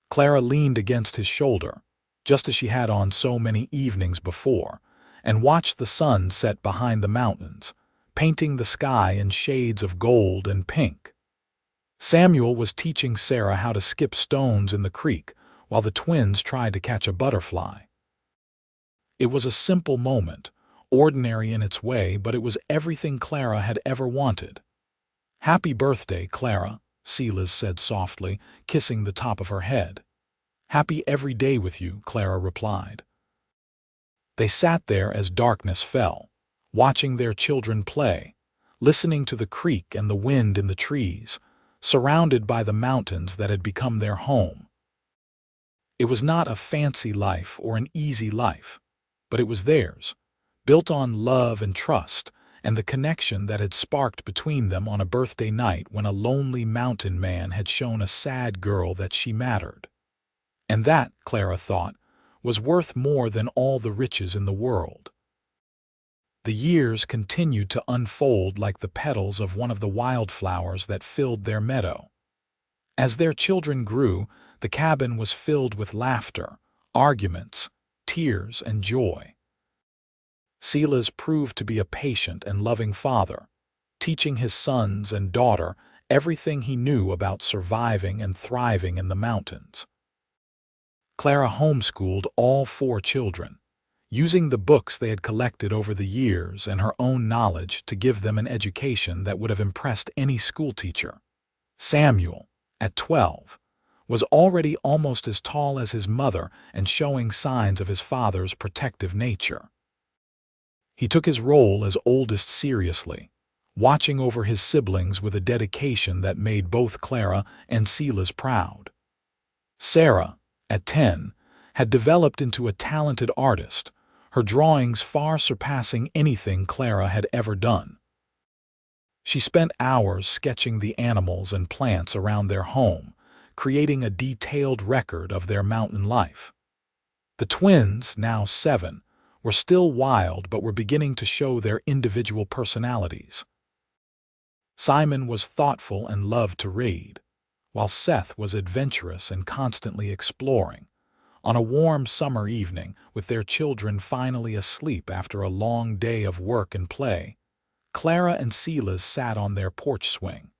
Clara leaned against his shoulder, just as she had on so many evenings before, and watched the sun set behind the mountains, painting the sky in shades of gold and pink. Samuel was teaching Sarah how to skip stones in the creek while the twins tried to catch a butterfly. It was a simple moment, ordinary in its way, but it was everything Clara had ever wanted. "Happy birthday, Clara," Silas said softly, kissing the top of her head. "Happy every day with you," Clara replied. They sat there as darkness fell, watching their children play, listening to the creek and the wind in the trees, surrounded by the mountains that had become their home. It was not a fancy life or an easy life, but it was theirs, built on love and trust, and the connection that had sparked between them on a birthday night when a lonely mountain man had shown a sad girl that she mattered. And that, Clara thought, was worth more than all the riches in the world. The years continued to unfold like the petals of one of the wildflowers that filled their meadow. As their children grew, the cabin was filled with laughter, arguments, tears, and joy. Silas proved to be a patient and loving father, teaching his sons and daughter everything he knew about surviving and thriving in the mountains. Clara homeschooled all four children, using the books they had collected over the years and her own knowledge to give them an education that would have impressed any schoolteacher. Samuel, at 12, was already almost as tall as his mother and showing signs of his father's protective nature. He took his role as oldest seriously, watching over his siblings with a dedication that made both Clara and Silas proud. Sarah, at 10, had developed into a talented artist, her drawings far surpassing anything Clara had ever done. She spent hours sketching the animals and plants around their home, creating a detailed record of their mountain life. The twins, now 7, were still wild but were beginning to show their individual personalities. Simon was thoughtful and loved to read, while Seth was adventurous and constantly exploring. On a warm summer evening, with their children finally asleep after a long day of work and play, Clara and Silas sat on their porch swing,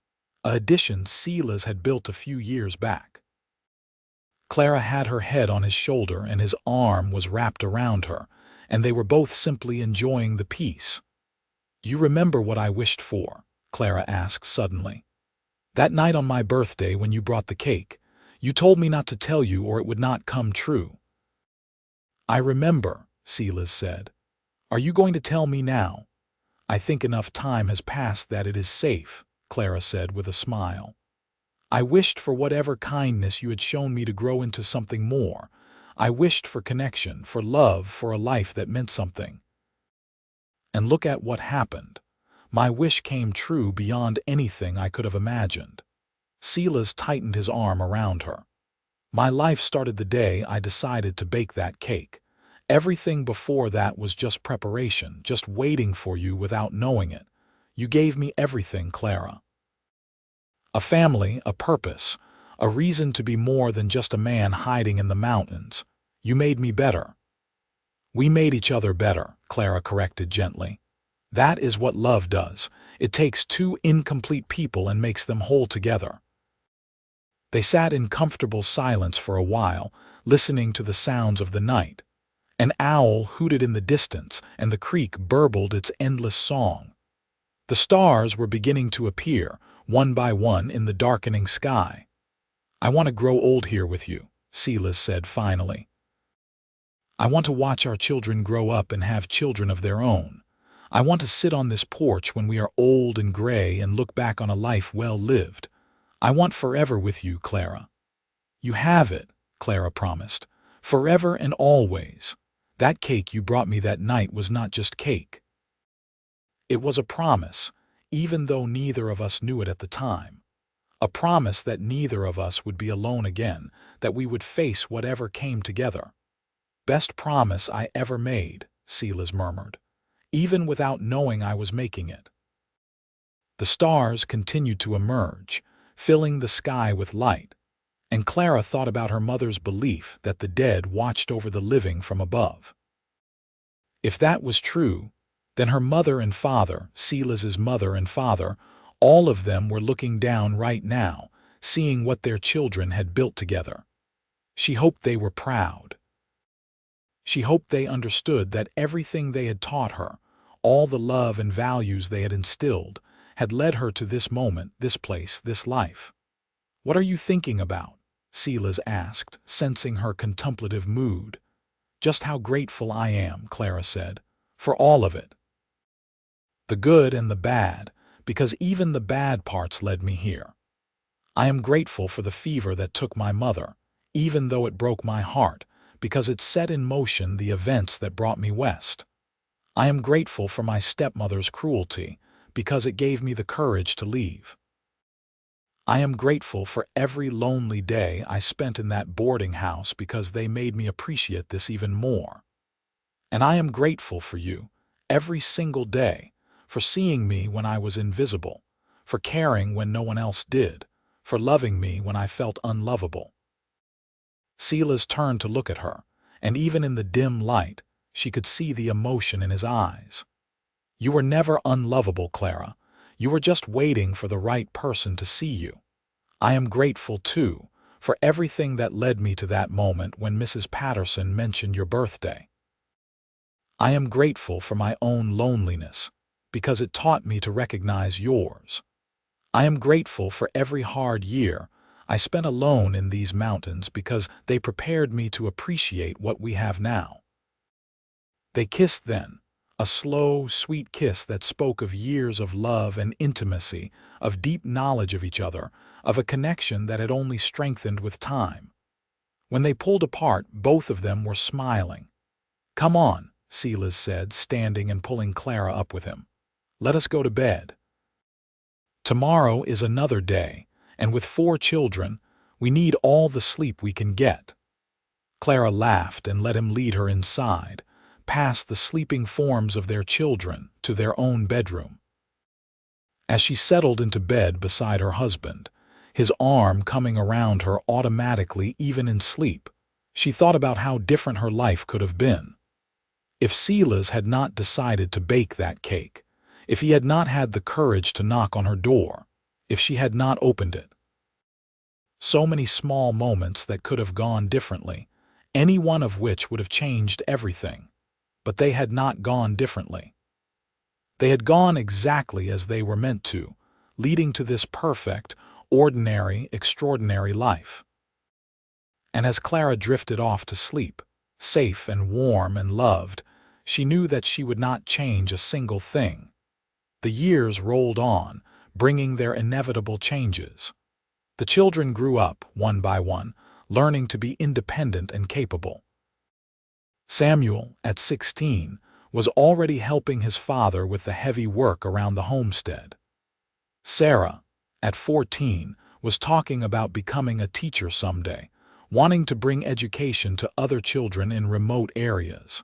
a addition Silas had built a few years back. Clara had her head on his shoulder and his arm was wrapped around her, and they were both simply enjoying the peace. "You remember what I wished for?" Clara asked suddenly. "That night on my birthday when you brought the cake, you told me not to tell you or it would not come true." "I remember," Silas said. "Are you going to tell me now?" "I think enough time has passed that it is safe," Clara said with a smile. "I wished for whatever kindness you had shown me to grow into something more. I wished for connection, for love, for a life that meant something. And look at what happened. My wish came true beyond anything I could have imagined." Silas tightened his arm around her. "My life started the day I decided to bake that cake. Everything before that was just preparation, just waiting for you without knowing it. You gave me everything, Clara. A family, a purpose, a reason to be more than just a man hiding in the mountains. You made me better." "We made each other better," Clara corrected gently. "That is what love does. It takes two incomplete people and makes them whole together." They sat in comfortable silence for a while, listening to the sounds of the night. An owl hooted in the distance, and the creek burbled its endless song. The stars were beginning to appear, one by one, in the darkening sky. "I want to grow old here with you," Silas said finally. "I want to watch our children grow up and have children of their own. I want to sit on this porch when we are old and gray and look back on a life well lived. I want forever with you, Clara." "You have it," Clara promised. "Forever and always. That cake you brought me that night was not just cake. It was a promise, even though neither of us knew it at the time. A promise that neither of us would be alone again, that we would face whatever came together." "Best promise I ever made," Silas murmured, "even without knowing I was making it." The stars continued to emerge, filling the sky with light, and Clara thought about her mother's belief that the dead watched over the living from above. If that was true, then her mother and father, Silas's mother and father, all of them were looking down right now, seeing what their children had built together. She hoped they were proud. She hoped they understood that everything they had taught her, all the love and values they had instilled, had led her to this moment, this place, this life. "What are you thinking about?" Silas asked, sensing her contemplative mood. "Just how grateful I am," Clara said, "for all of it. The good and the bad, because even the bad parts led me here. I am grateful for the fever that took my mother, even though it broke my heart, because it set in motion the events that brought me west. I am grateful for my stepmother's cruelty, because it gave me the courage to leave. I am grateful for every lonely day I spent in that boarding house because they made me appreciate this even more. And I am grateful for you, every single day, for seeing me when I was invisible, for caring when no one else did, for loving me when I felt unlovable." Silas turned to look at her, and even in the dim light, she could see the emotion in his eyes. "You were never unlovable, Clara. You were just waiting for the right person to see you. I am grateful, too, for everything that led me to that moment when Mrs. Patterson mentioned your birthday. I am grateful for my own loneliness, because it taught me to recognize yours. I am grateful for every hard year I spent alone in these mountains because they prepared me to appreciate what we have now." They kissed then, a slow, sweet kiss that spoke of years of love and intimacy, of deep knowledge of each other, of a connection that had only strengthened with time. When they pulled apart, both of them were smiling. "Come on," Silas said, standing and pulling Clara up with him. "Let us go to bed. Tomorrow is another day, and with 4 children, we need all the sleep we can get." Clara laughed and let him lead her inside, past the sleeping forms of their children to their own bedroom. As she settled into bed beside her husband, his arm coming around her automatically even in sleep, she thought about how different her life could have been. If Silas had not decided to bake that cake, if he had not had the courage to knock on her door, if she had not opened it. So many small moments that could have gone differently, any one of which would have changed everything. But they had not gone differently. They had gone exactly as they were meant to, leading to this perfect, ordinary, extraordinary life. And as Clara drifted off to sleep, safe and warm and loved, she knew that she would not change a single thing. The years rolled on, bringing their inevitable changes. The children grew up, one by one, learning to be independent and capable. Samuel, at 16, was already helping his father with the heavy work around the homestead. Sarah, at 14, was talking about becoming a teacher someday, wanting to bring education to other children in remote areas.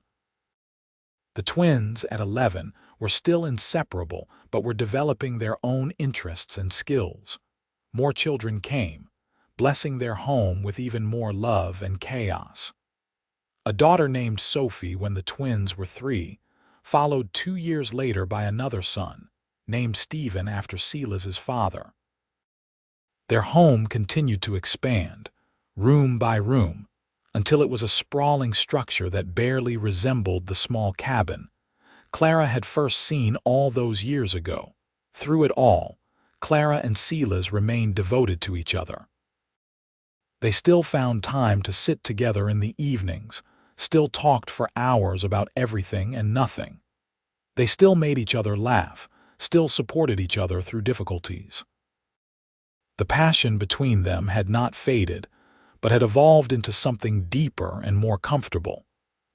The twins, at 11, were still inseparable but were developing their own interests and skills. More children came, blessing their home with even more love and chaos. A daughter named Sophie when the twins were 3, followed 2 years later by another son, named Stephen after Silas's father. Their home continued to expand, room by room, until it was a sprawling structure that barely resembled the small cabin Clara had first seen all those years ago. Through it all, Clara and Silas remained devoted to each other. They still found time to sit together in the evenings, still talked for hours about everything and nothing. They still made each other laugh, still supported each other through difficulties. The passion between them had not faded, but had evolved into something deeper and more comfortable,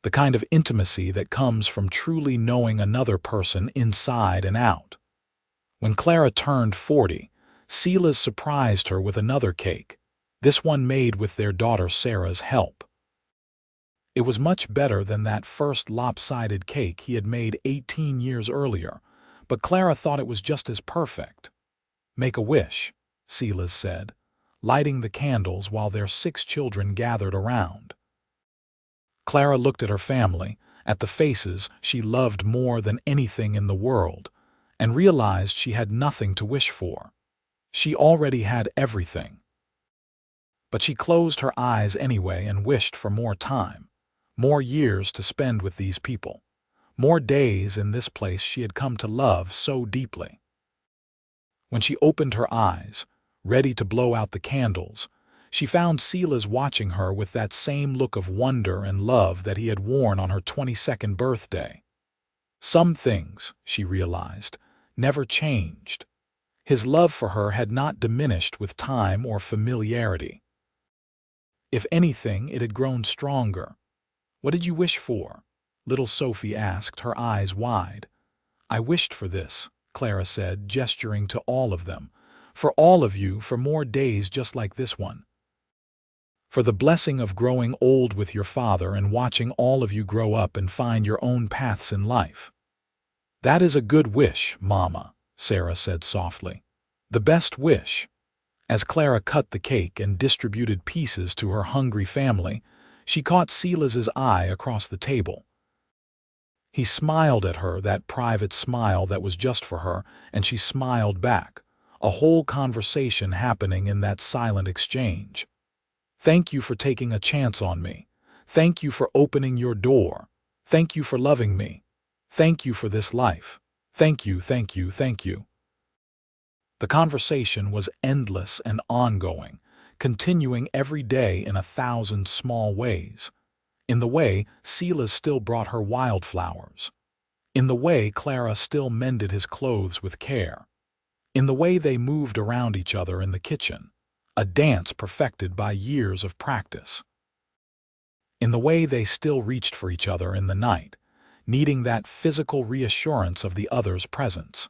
the kind of intimacy that comes from truly knowing another person inside and out. When Clara turned 40, Silas surprised her with another cake, this one made with their daughter Sarah's help. It was much better than that first lopsided cake he had made 18 years earlier, but Clara thought it was just as perfect. "Make a wish," Silas said, lighting the candles while their 6 children gathered around. Clara looked at her family, at the faces she loved more than anything in the world, and realized she had nothing to wish for. She already had everything. But she closed her eyes anyway and wished for more time, more years to spend with these people, more days in this place she had come to love so deeply. When she opened her eyes, ready to blow out the candles, she found Silas watching her with that same look of wonder and love that he had worn on her 22nd birthday. Some things, she realized, never changed. His love for her had not diminished with time or familiarity. If anything, it had grown stronger. "What did you wish for?" little Sophie asked, her eyes wide. "I wished for this," Clara said, gesturing to all of them. "For all of you, for more days just like this one. For the blessing of growing old with your father and watching all of you grow up and find your own paths in life." "That is a good wish, Mama," Sarah said softly. "The best wish." As Clara cut the cake and distributed pieces to her hungry family, she caught Silas's eye across the table. He smiled at her, that private smile that was just for her, and she smiled back, a whole conversation happening in that silent exchange. "Thank you for taking a chance on me. Thank you for opening your door. Thank you for loving me. Thank you for this life. Thank you, thank you, thank you." The conversation was endless and ongoing, continuing every day in 1,000 small ways. In the way Silas still brought her wildflowers. In the way Clara still mended his clothes with care. In the way they moved around each other in the kitchen, a dance perfected by years of practice. In the way they still reached for each other in the night, needing that physical reassurance of the other's presence.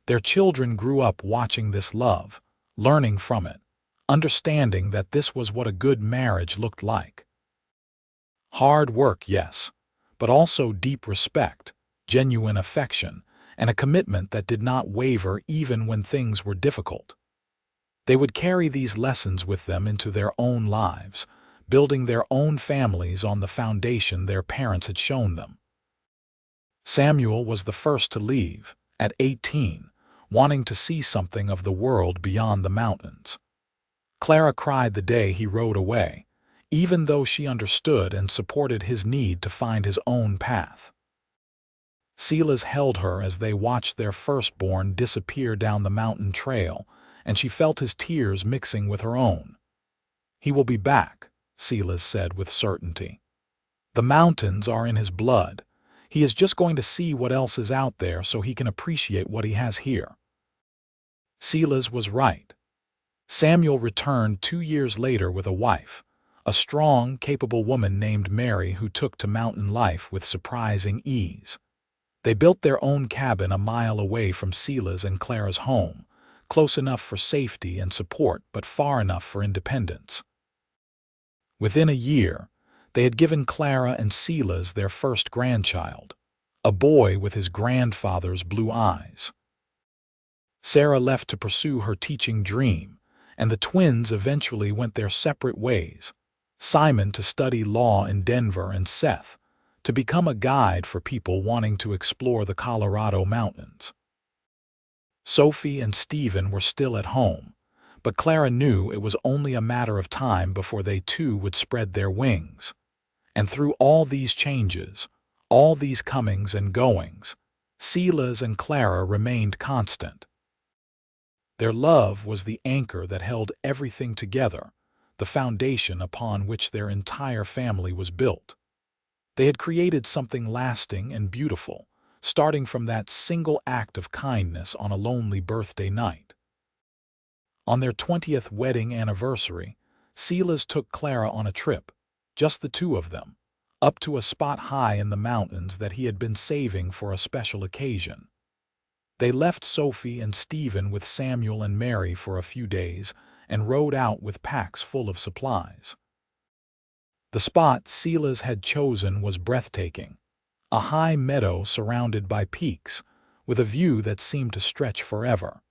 Their children grew up watching this love, learning from it, understanding that this was what a good marriage looked like. Hard work, yes, but also deep respect, genuine affection, and a commitment that did not waver even when things were difficult. They would carry these lessons with them into their own lives, building their own families on the foundation their parents had shown them. Samuel was the first to leave, at 18, wanting to see something of the world beyond the mountains. Clara cried the day he rode away, even though she understood and supported his need to find his own path. Silas held her as they watched their firstborn disappear down the mountain trail, and she felt his tears mixing with her own. "He will be back," Silas said with certainty. "The mountains are in his blood. He is just going to see what else is out there so he can appreciate what he has here." Silas was right. Samuel returned 2 years later with a wife, a strong, capable woman named Mary who took to mountain life with surprising ease. They built their own cabin a mile away from Silas and Clara's home, close enough for safety and support but far enough for independence. Within a year, they had given Clara and Silas their first grandchild, a boy with his grandfather's blue eyes. Sarah left to pursue her teaching dream, and the twins eventually went their separate ways, Simon to study law in Denver and Seth to become a guide for people wanting to explore the Colorado mountains. Sophie and Stephen were still at home, But Clara knew it was only a matter of time before they too would spread their wings. And through all these changes, all these comings and goings, Silas and Clara remained constant. Their love was the anchor that held everything together, the foundation upon which their entire family was built. They had created something lasting and beautiful, starting from that single act of kindness on a lonely birthday night. On their 20th wedding anniversary, Silas took Clara on a trip, just the two of them, up to a spot high in the mountains that he had been saving for a special occasion. They left Sophie and Stephen with Samuel and Mary for a few days and rode out with packs full of supplies. The spot Silas had chosen was breathtaking, a high meadow surrounded by peaks, with a view that seemed to stretch forever.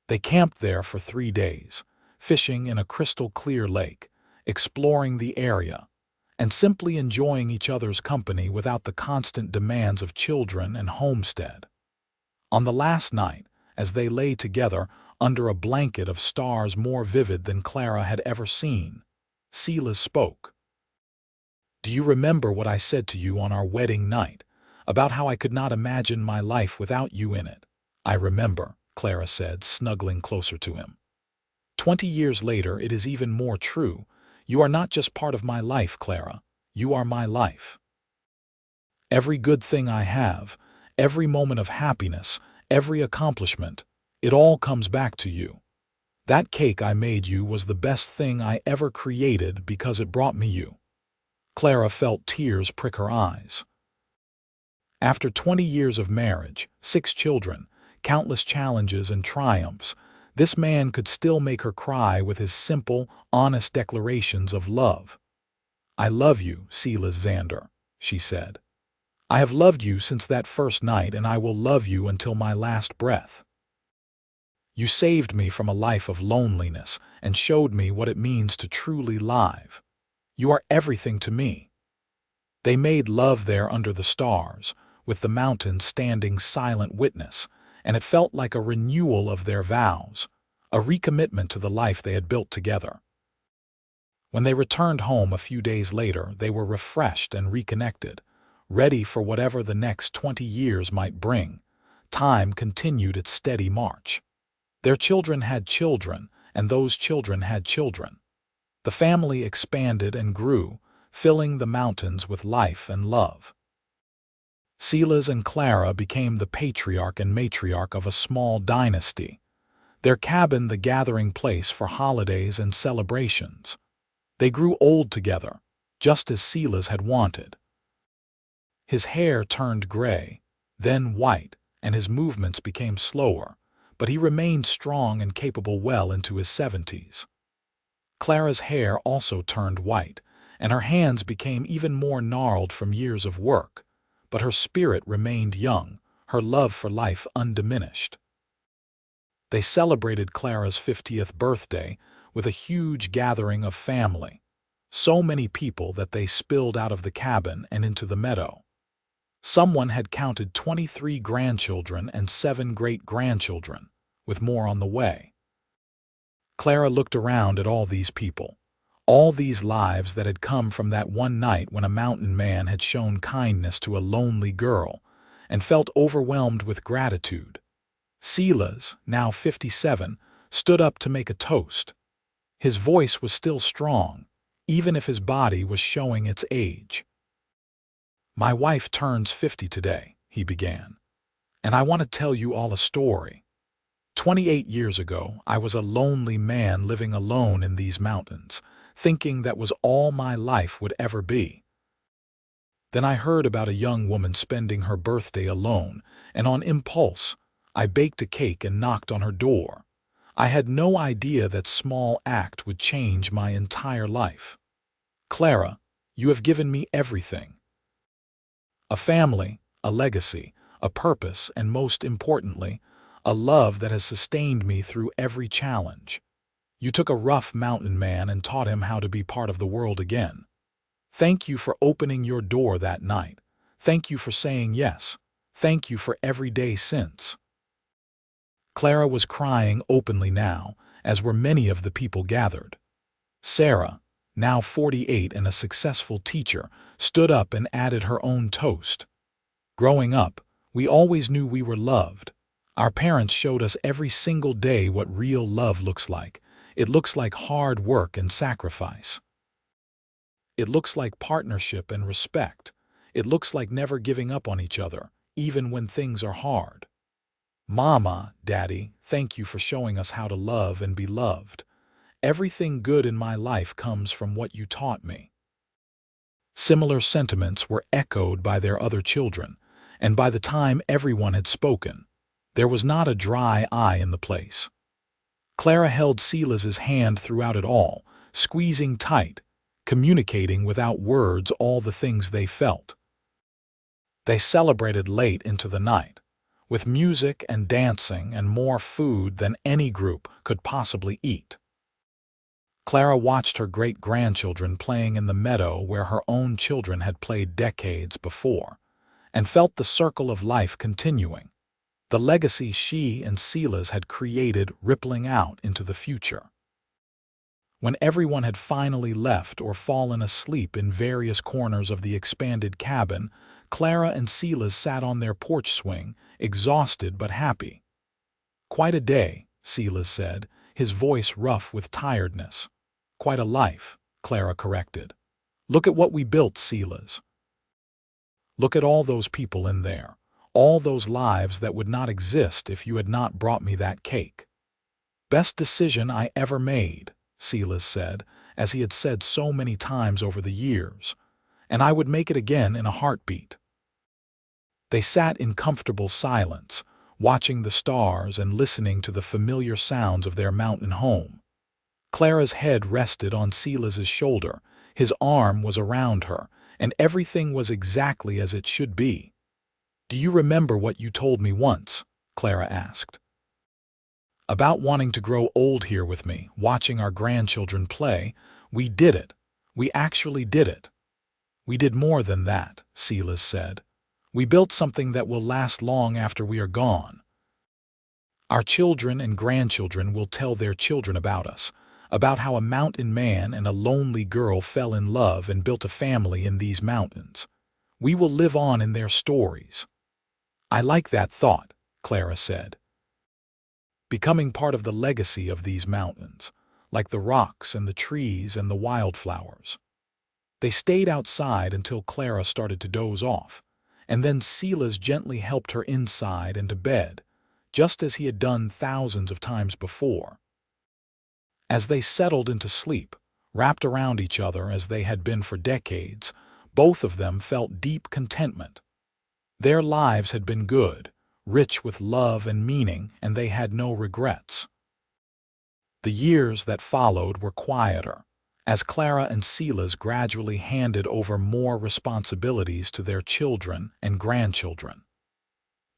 They camped there for 3 days, fishing in a crystal-clear lake, exploring the area, and simply enjoying each other's company without the constant demands of children and homestead. On the last night, as they lay together under a blanket of stars more vivid than Clara had ever seen, Silas spoke. "Do you remember what I said to you on our wedding night, about how I could not imagine my life without you in it?" "I remember," Clara said, snuggling closer to him. 20 years later, it is even more true. You are not just part of my life, Clara. You are my life. Every good thing I have, every moment of happiness, every accomplishment, it all comes back to you. That cake I made you was the best thing I ever created because it brought me you." Clara felt tears prick her eyes. After 20 years of marriage, 6 children, countless challenges and triumphs, this man could still make her cry with his simple, honest declarations of love. "I love you, Silas Xander," she said. "I have loved you since that first night, and I will love you until my last breath. You saved me from a life of loneliness and showed me what it means to truly live. You are everything to me." They made love there under the stars, with the mountains standing silent witness, and it felt like a renewal of their vows, a recommitment to the life they had built together. When they returned home a few days later, they were refreshed and reconnected, ready for whatever the next 20 years might bring. Time continued its steady march. Their children had children, and those children had children. The family expanded and grew, filling the mountains with life and love. Silas and Clara became the patriarch and matriarch of a small dynasty, their cabin the gathering place for holidays and celebrations. They grew old together, just as Silas had wanted. His hair turned gray, then white, and his movements became slower, but he remained strong and capable well into his 70s. Clara's hair also turned white, and her hands became even more gnarled from years of work, but her spirit remained young, her love for life undiminished. They celebrated Clara's 50th birthday with a huge gathering of family, so many people that they spilled out of the cabin and into the meadow. Someone had counted 23 grandchildren and 7 great-grandchildren, with more on the way. Clara looked around at all these people, all these lives that had come from that one night when a mountain man had shown kindness to a lonely girl, and felt overwhelmed with gratitude. Silas, now 57, stood up to make a toast. His voice was still strong, even if his body was showing its age. "My wife turns 50 today," he began, "and I want to tell you all a story. 28 years ago, I was a lonely man living alone in these mountains, thinking that was all my life would ever be. Then I heard about a young woman spending her birthday alone, and on impulse, I baked a cake and knocked on her door. I had no idea that small act would change my entire life. Clara, you have given me everything. A family, a legacy, a purpose, and most importantly, a love that has sustained me through every challenge. You took a rough mountain man and taught him how to be part of the world again. Thank you for opening your door that night. Thank you for saying yes. Thank you for every day since." Clara was crying openly now, as were many of the people gathered. Sarah, now 48 and a successful teacher, stood up and added her own toast. Growing up, we always knew we were loved. Our parents showed us every single day what real love looks like. It looks like hard work and sacrifice. It looks like partnership and respect. It looks like never giving up on each other, even when things are hard. Mama, Daddy, thank you for showing us how to love and be loved. Everything good in my life comes from what you taught me. Similar sentiments were echoed by their other children, and by the time everyone had spoken, there was not a dry eye in the place. Clara held Silas's hand throughout it all, squeezing tight, communicating without words all the things they felt. They celebrated late into the night, with music and dancing and more food than any group could possibly eat. Clara watched her great-grandchildren playing in the meadow where her own children had played decades before, and felt the circle of life continuing, the legacy she and Silas had created rippling out into the future. When everyone had finally left or fallen asleep in various corners of the expanded cabin, Clara and Silas sat on their porch swing, exhausted but happy. "Quite a day," Silas said, his voice rough with tiredness. "Quite a life," Clara corrected. "Look at what we built, Silas. Look at all those people in there, all those lives that would not exist if you had not brought me that cake." "Best decision I ever made," Silas said, as he had said so many times over the years, "and I would make it again in a heartbeat." They sat in comfortable silence, watching the stars and listening to the familiar sounds of their mountain home. Clara's head rested on Silas's shoulder, his arm was around her, and everything was exactly as it should be. "Do you remember what you told me once?" Clara asked. "About wanting to grow old here with me, watching our grandchildren play. We did it. We actually did it." "We did more than that," Silas said. "We built something that will last long after we are gone. Our children and grandchildren will tell their children about us, about how a mountain man and a lonely girl fell in love and built a family in these mountains. We will live on in their stories." "I like that thought," Clara said. "Becoming part of the legacy of these mountains, like the rocks and the trees and the wildflowers." They stayed outside until Clara started to doze off, and then Silas gently helped her inside and to bed, just as he had done thousands of times before. As they settled into sleep, wrapped around each other as they had been for decades, both of them felt deep contentment. Their lives had been good, rich with love and meaning, and they had no regrets. The years that followed were quieter, as Clara and Silas gradually handed over more responsibilities to their children and grandchildren.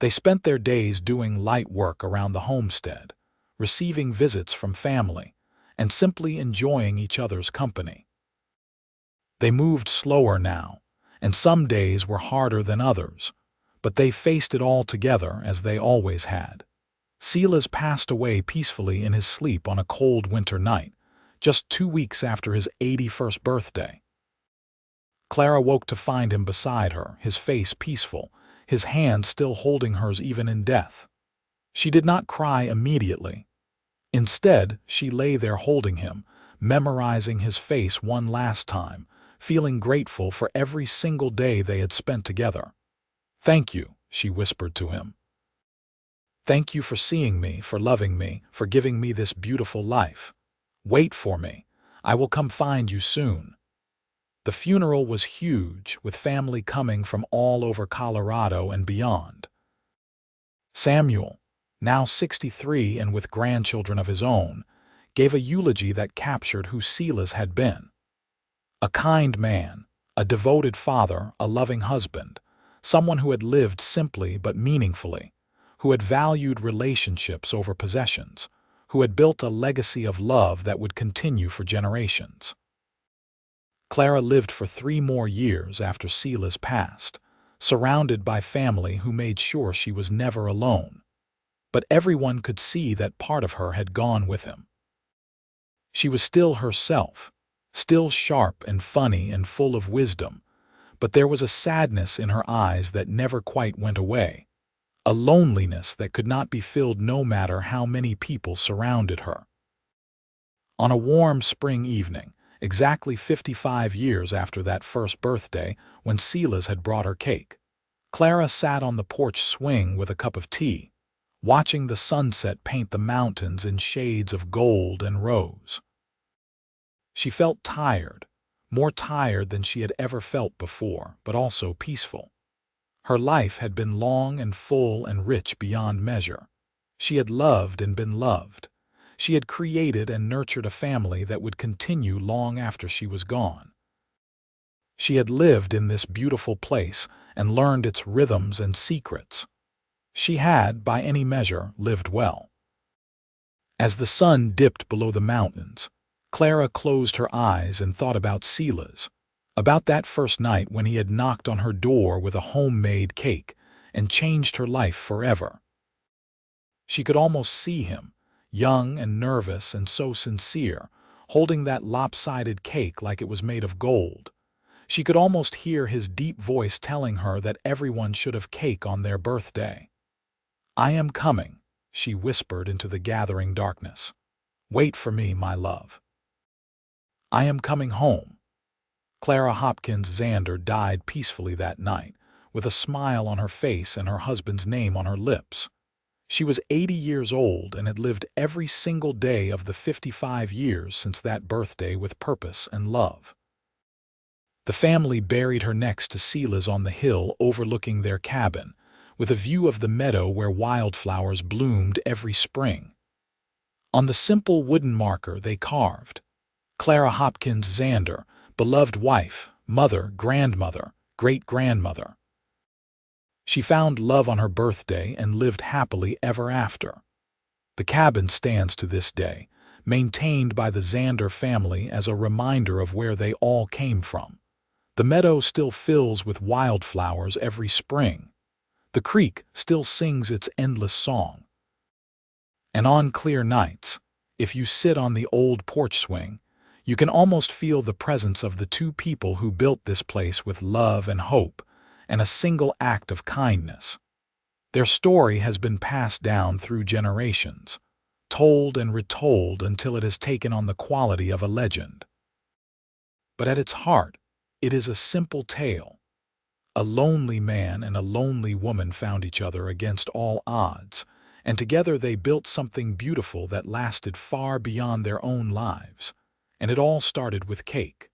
They spent their days doing light work around the homestead, receiving visits from family, and simply enjoying each other's company. They moved slower now, and some days were harder than others, but they faced it all together as they always had. Silas passed away peacefully in his sleep on a cold winter night, just 2 weeks after his 81st birthday. Clara woke to find him beside her, his face peaceful, his hand still holding hers even in death. She did not cry immediately. Instead, she lay there holding him, memorizing his face one last time, feeling grateful for every single day they had spent together. "Thank you," she whispered to him. "Thank you for seeing me, for loving me, for giving me this beautiful life. Wait for me. I will come find you soon." The funeral was huge, with family coming from all over Colorado and beyond. Samuel, now 63 and with grandchildren of his own, gave a eulogy that captured who Silas had been. A kind man, a devoted father, a loving husband, someone who had lived simply but meaningfully, who had valued relationships over possessions, who had built a legacy of love that would continue for generations. Clara lived for 3 more years after Silas passed, surrounded by family who made sure she was never alone. But everyone could see that part of her had gone with him. She was still herself, still sharp and funny and full of wisdom, but there was a sadness in her eyes that never quite went away, a loneliness that could not be filled no matter how many people surrounded her. On a warm spring evening, exactly 55 years after that first birthday when Silas had brought her cake, Clara sat on the porch swing with a cup of tea, watching the sunset paint the mountains in shades of gold and rose. She felt tired, more tired than she had ever felt before, but also peaceful. Her life had been long and full and rich beyond measure. She had loved and been loved. She had created and nurtured a family that would continue long after she was gone. She had lived in this beautiful place and learned its rhythms and secrets. She had, by any measure, lived well. As the sun dipped below the mountains, Clara closed her eyes and thought about Silas, about that first night when he had knocked on her door with a homemade cake and changed her life forever. She could almost see him, young and nervous and so sincere, holding that lopsided cake like it was made of gold. She could almost hear his deep voice telling her that everyone should have cake on their birthday. "I am coming," she whispered into the gathering darkness. "Wait for me, my love. I am coming home." Clara Hopkins Xander died peacefully that night, with a smile on her face and her husband's name on her lips. She was 80 years old and had lived every single day of the 55 years since that birthday with purpose and love. The family buried her next to Silas on the hill overlooking their cabin, with a view of the meadow where wildflowers bloomed every spring. On the simple wooden marker they carved, "Clara Hopkins Xander, beloved wife, mother, grandmother, great-grandmother." She found love on her birthday and lived happily ever after. The cabin stands to this day, maintained by the Xander family as a reminder of where they all came from. The meadow still fills with wildflowers every spring. The creek still sings its endless song. And on clear nights, if you sit on the old porch swing, you can almost feel the presence of the two people who built this place with love and hope, and a single act of kindness. Their story has been passed down through generations, told and retold until it has taken on the quality of a legend. But at its heart, it is a simple tale. A lonely man and a lonely woman found each other against all odds, and together they built something beautiful that lasted far beyond their own lives. And it all started with cake.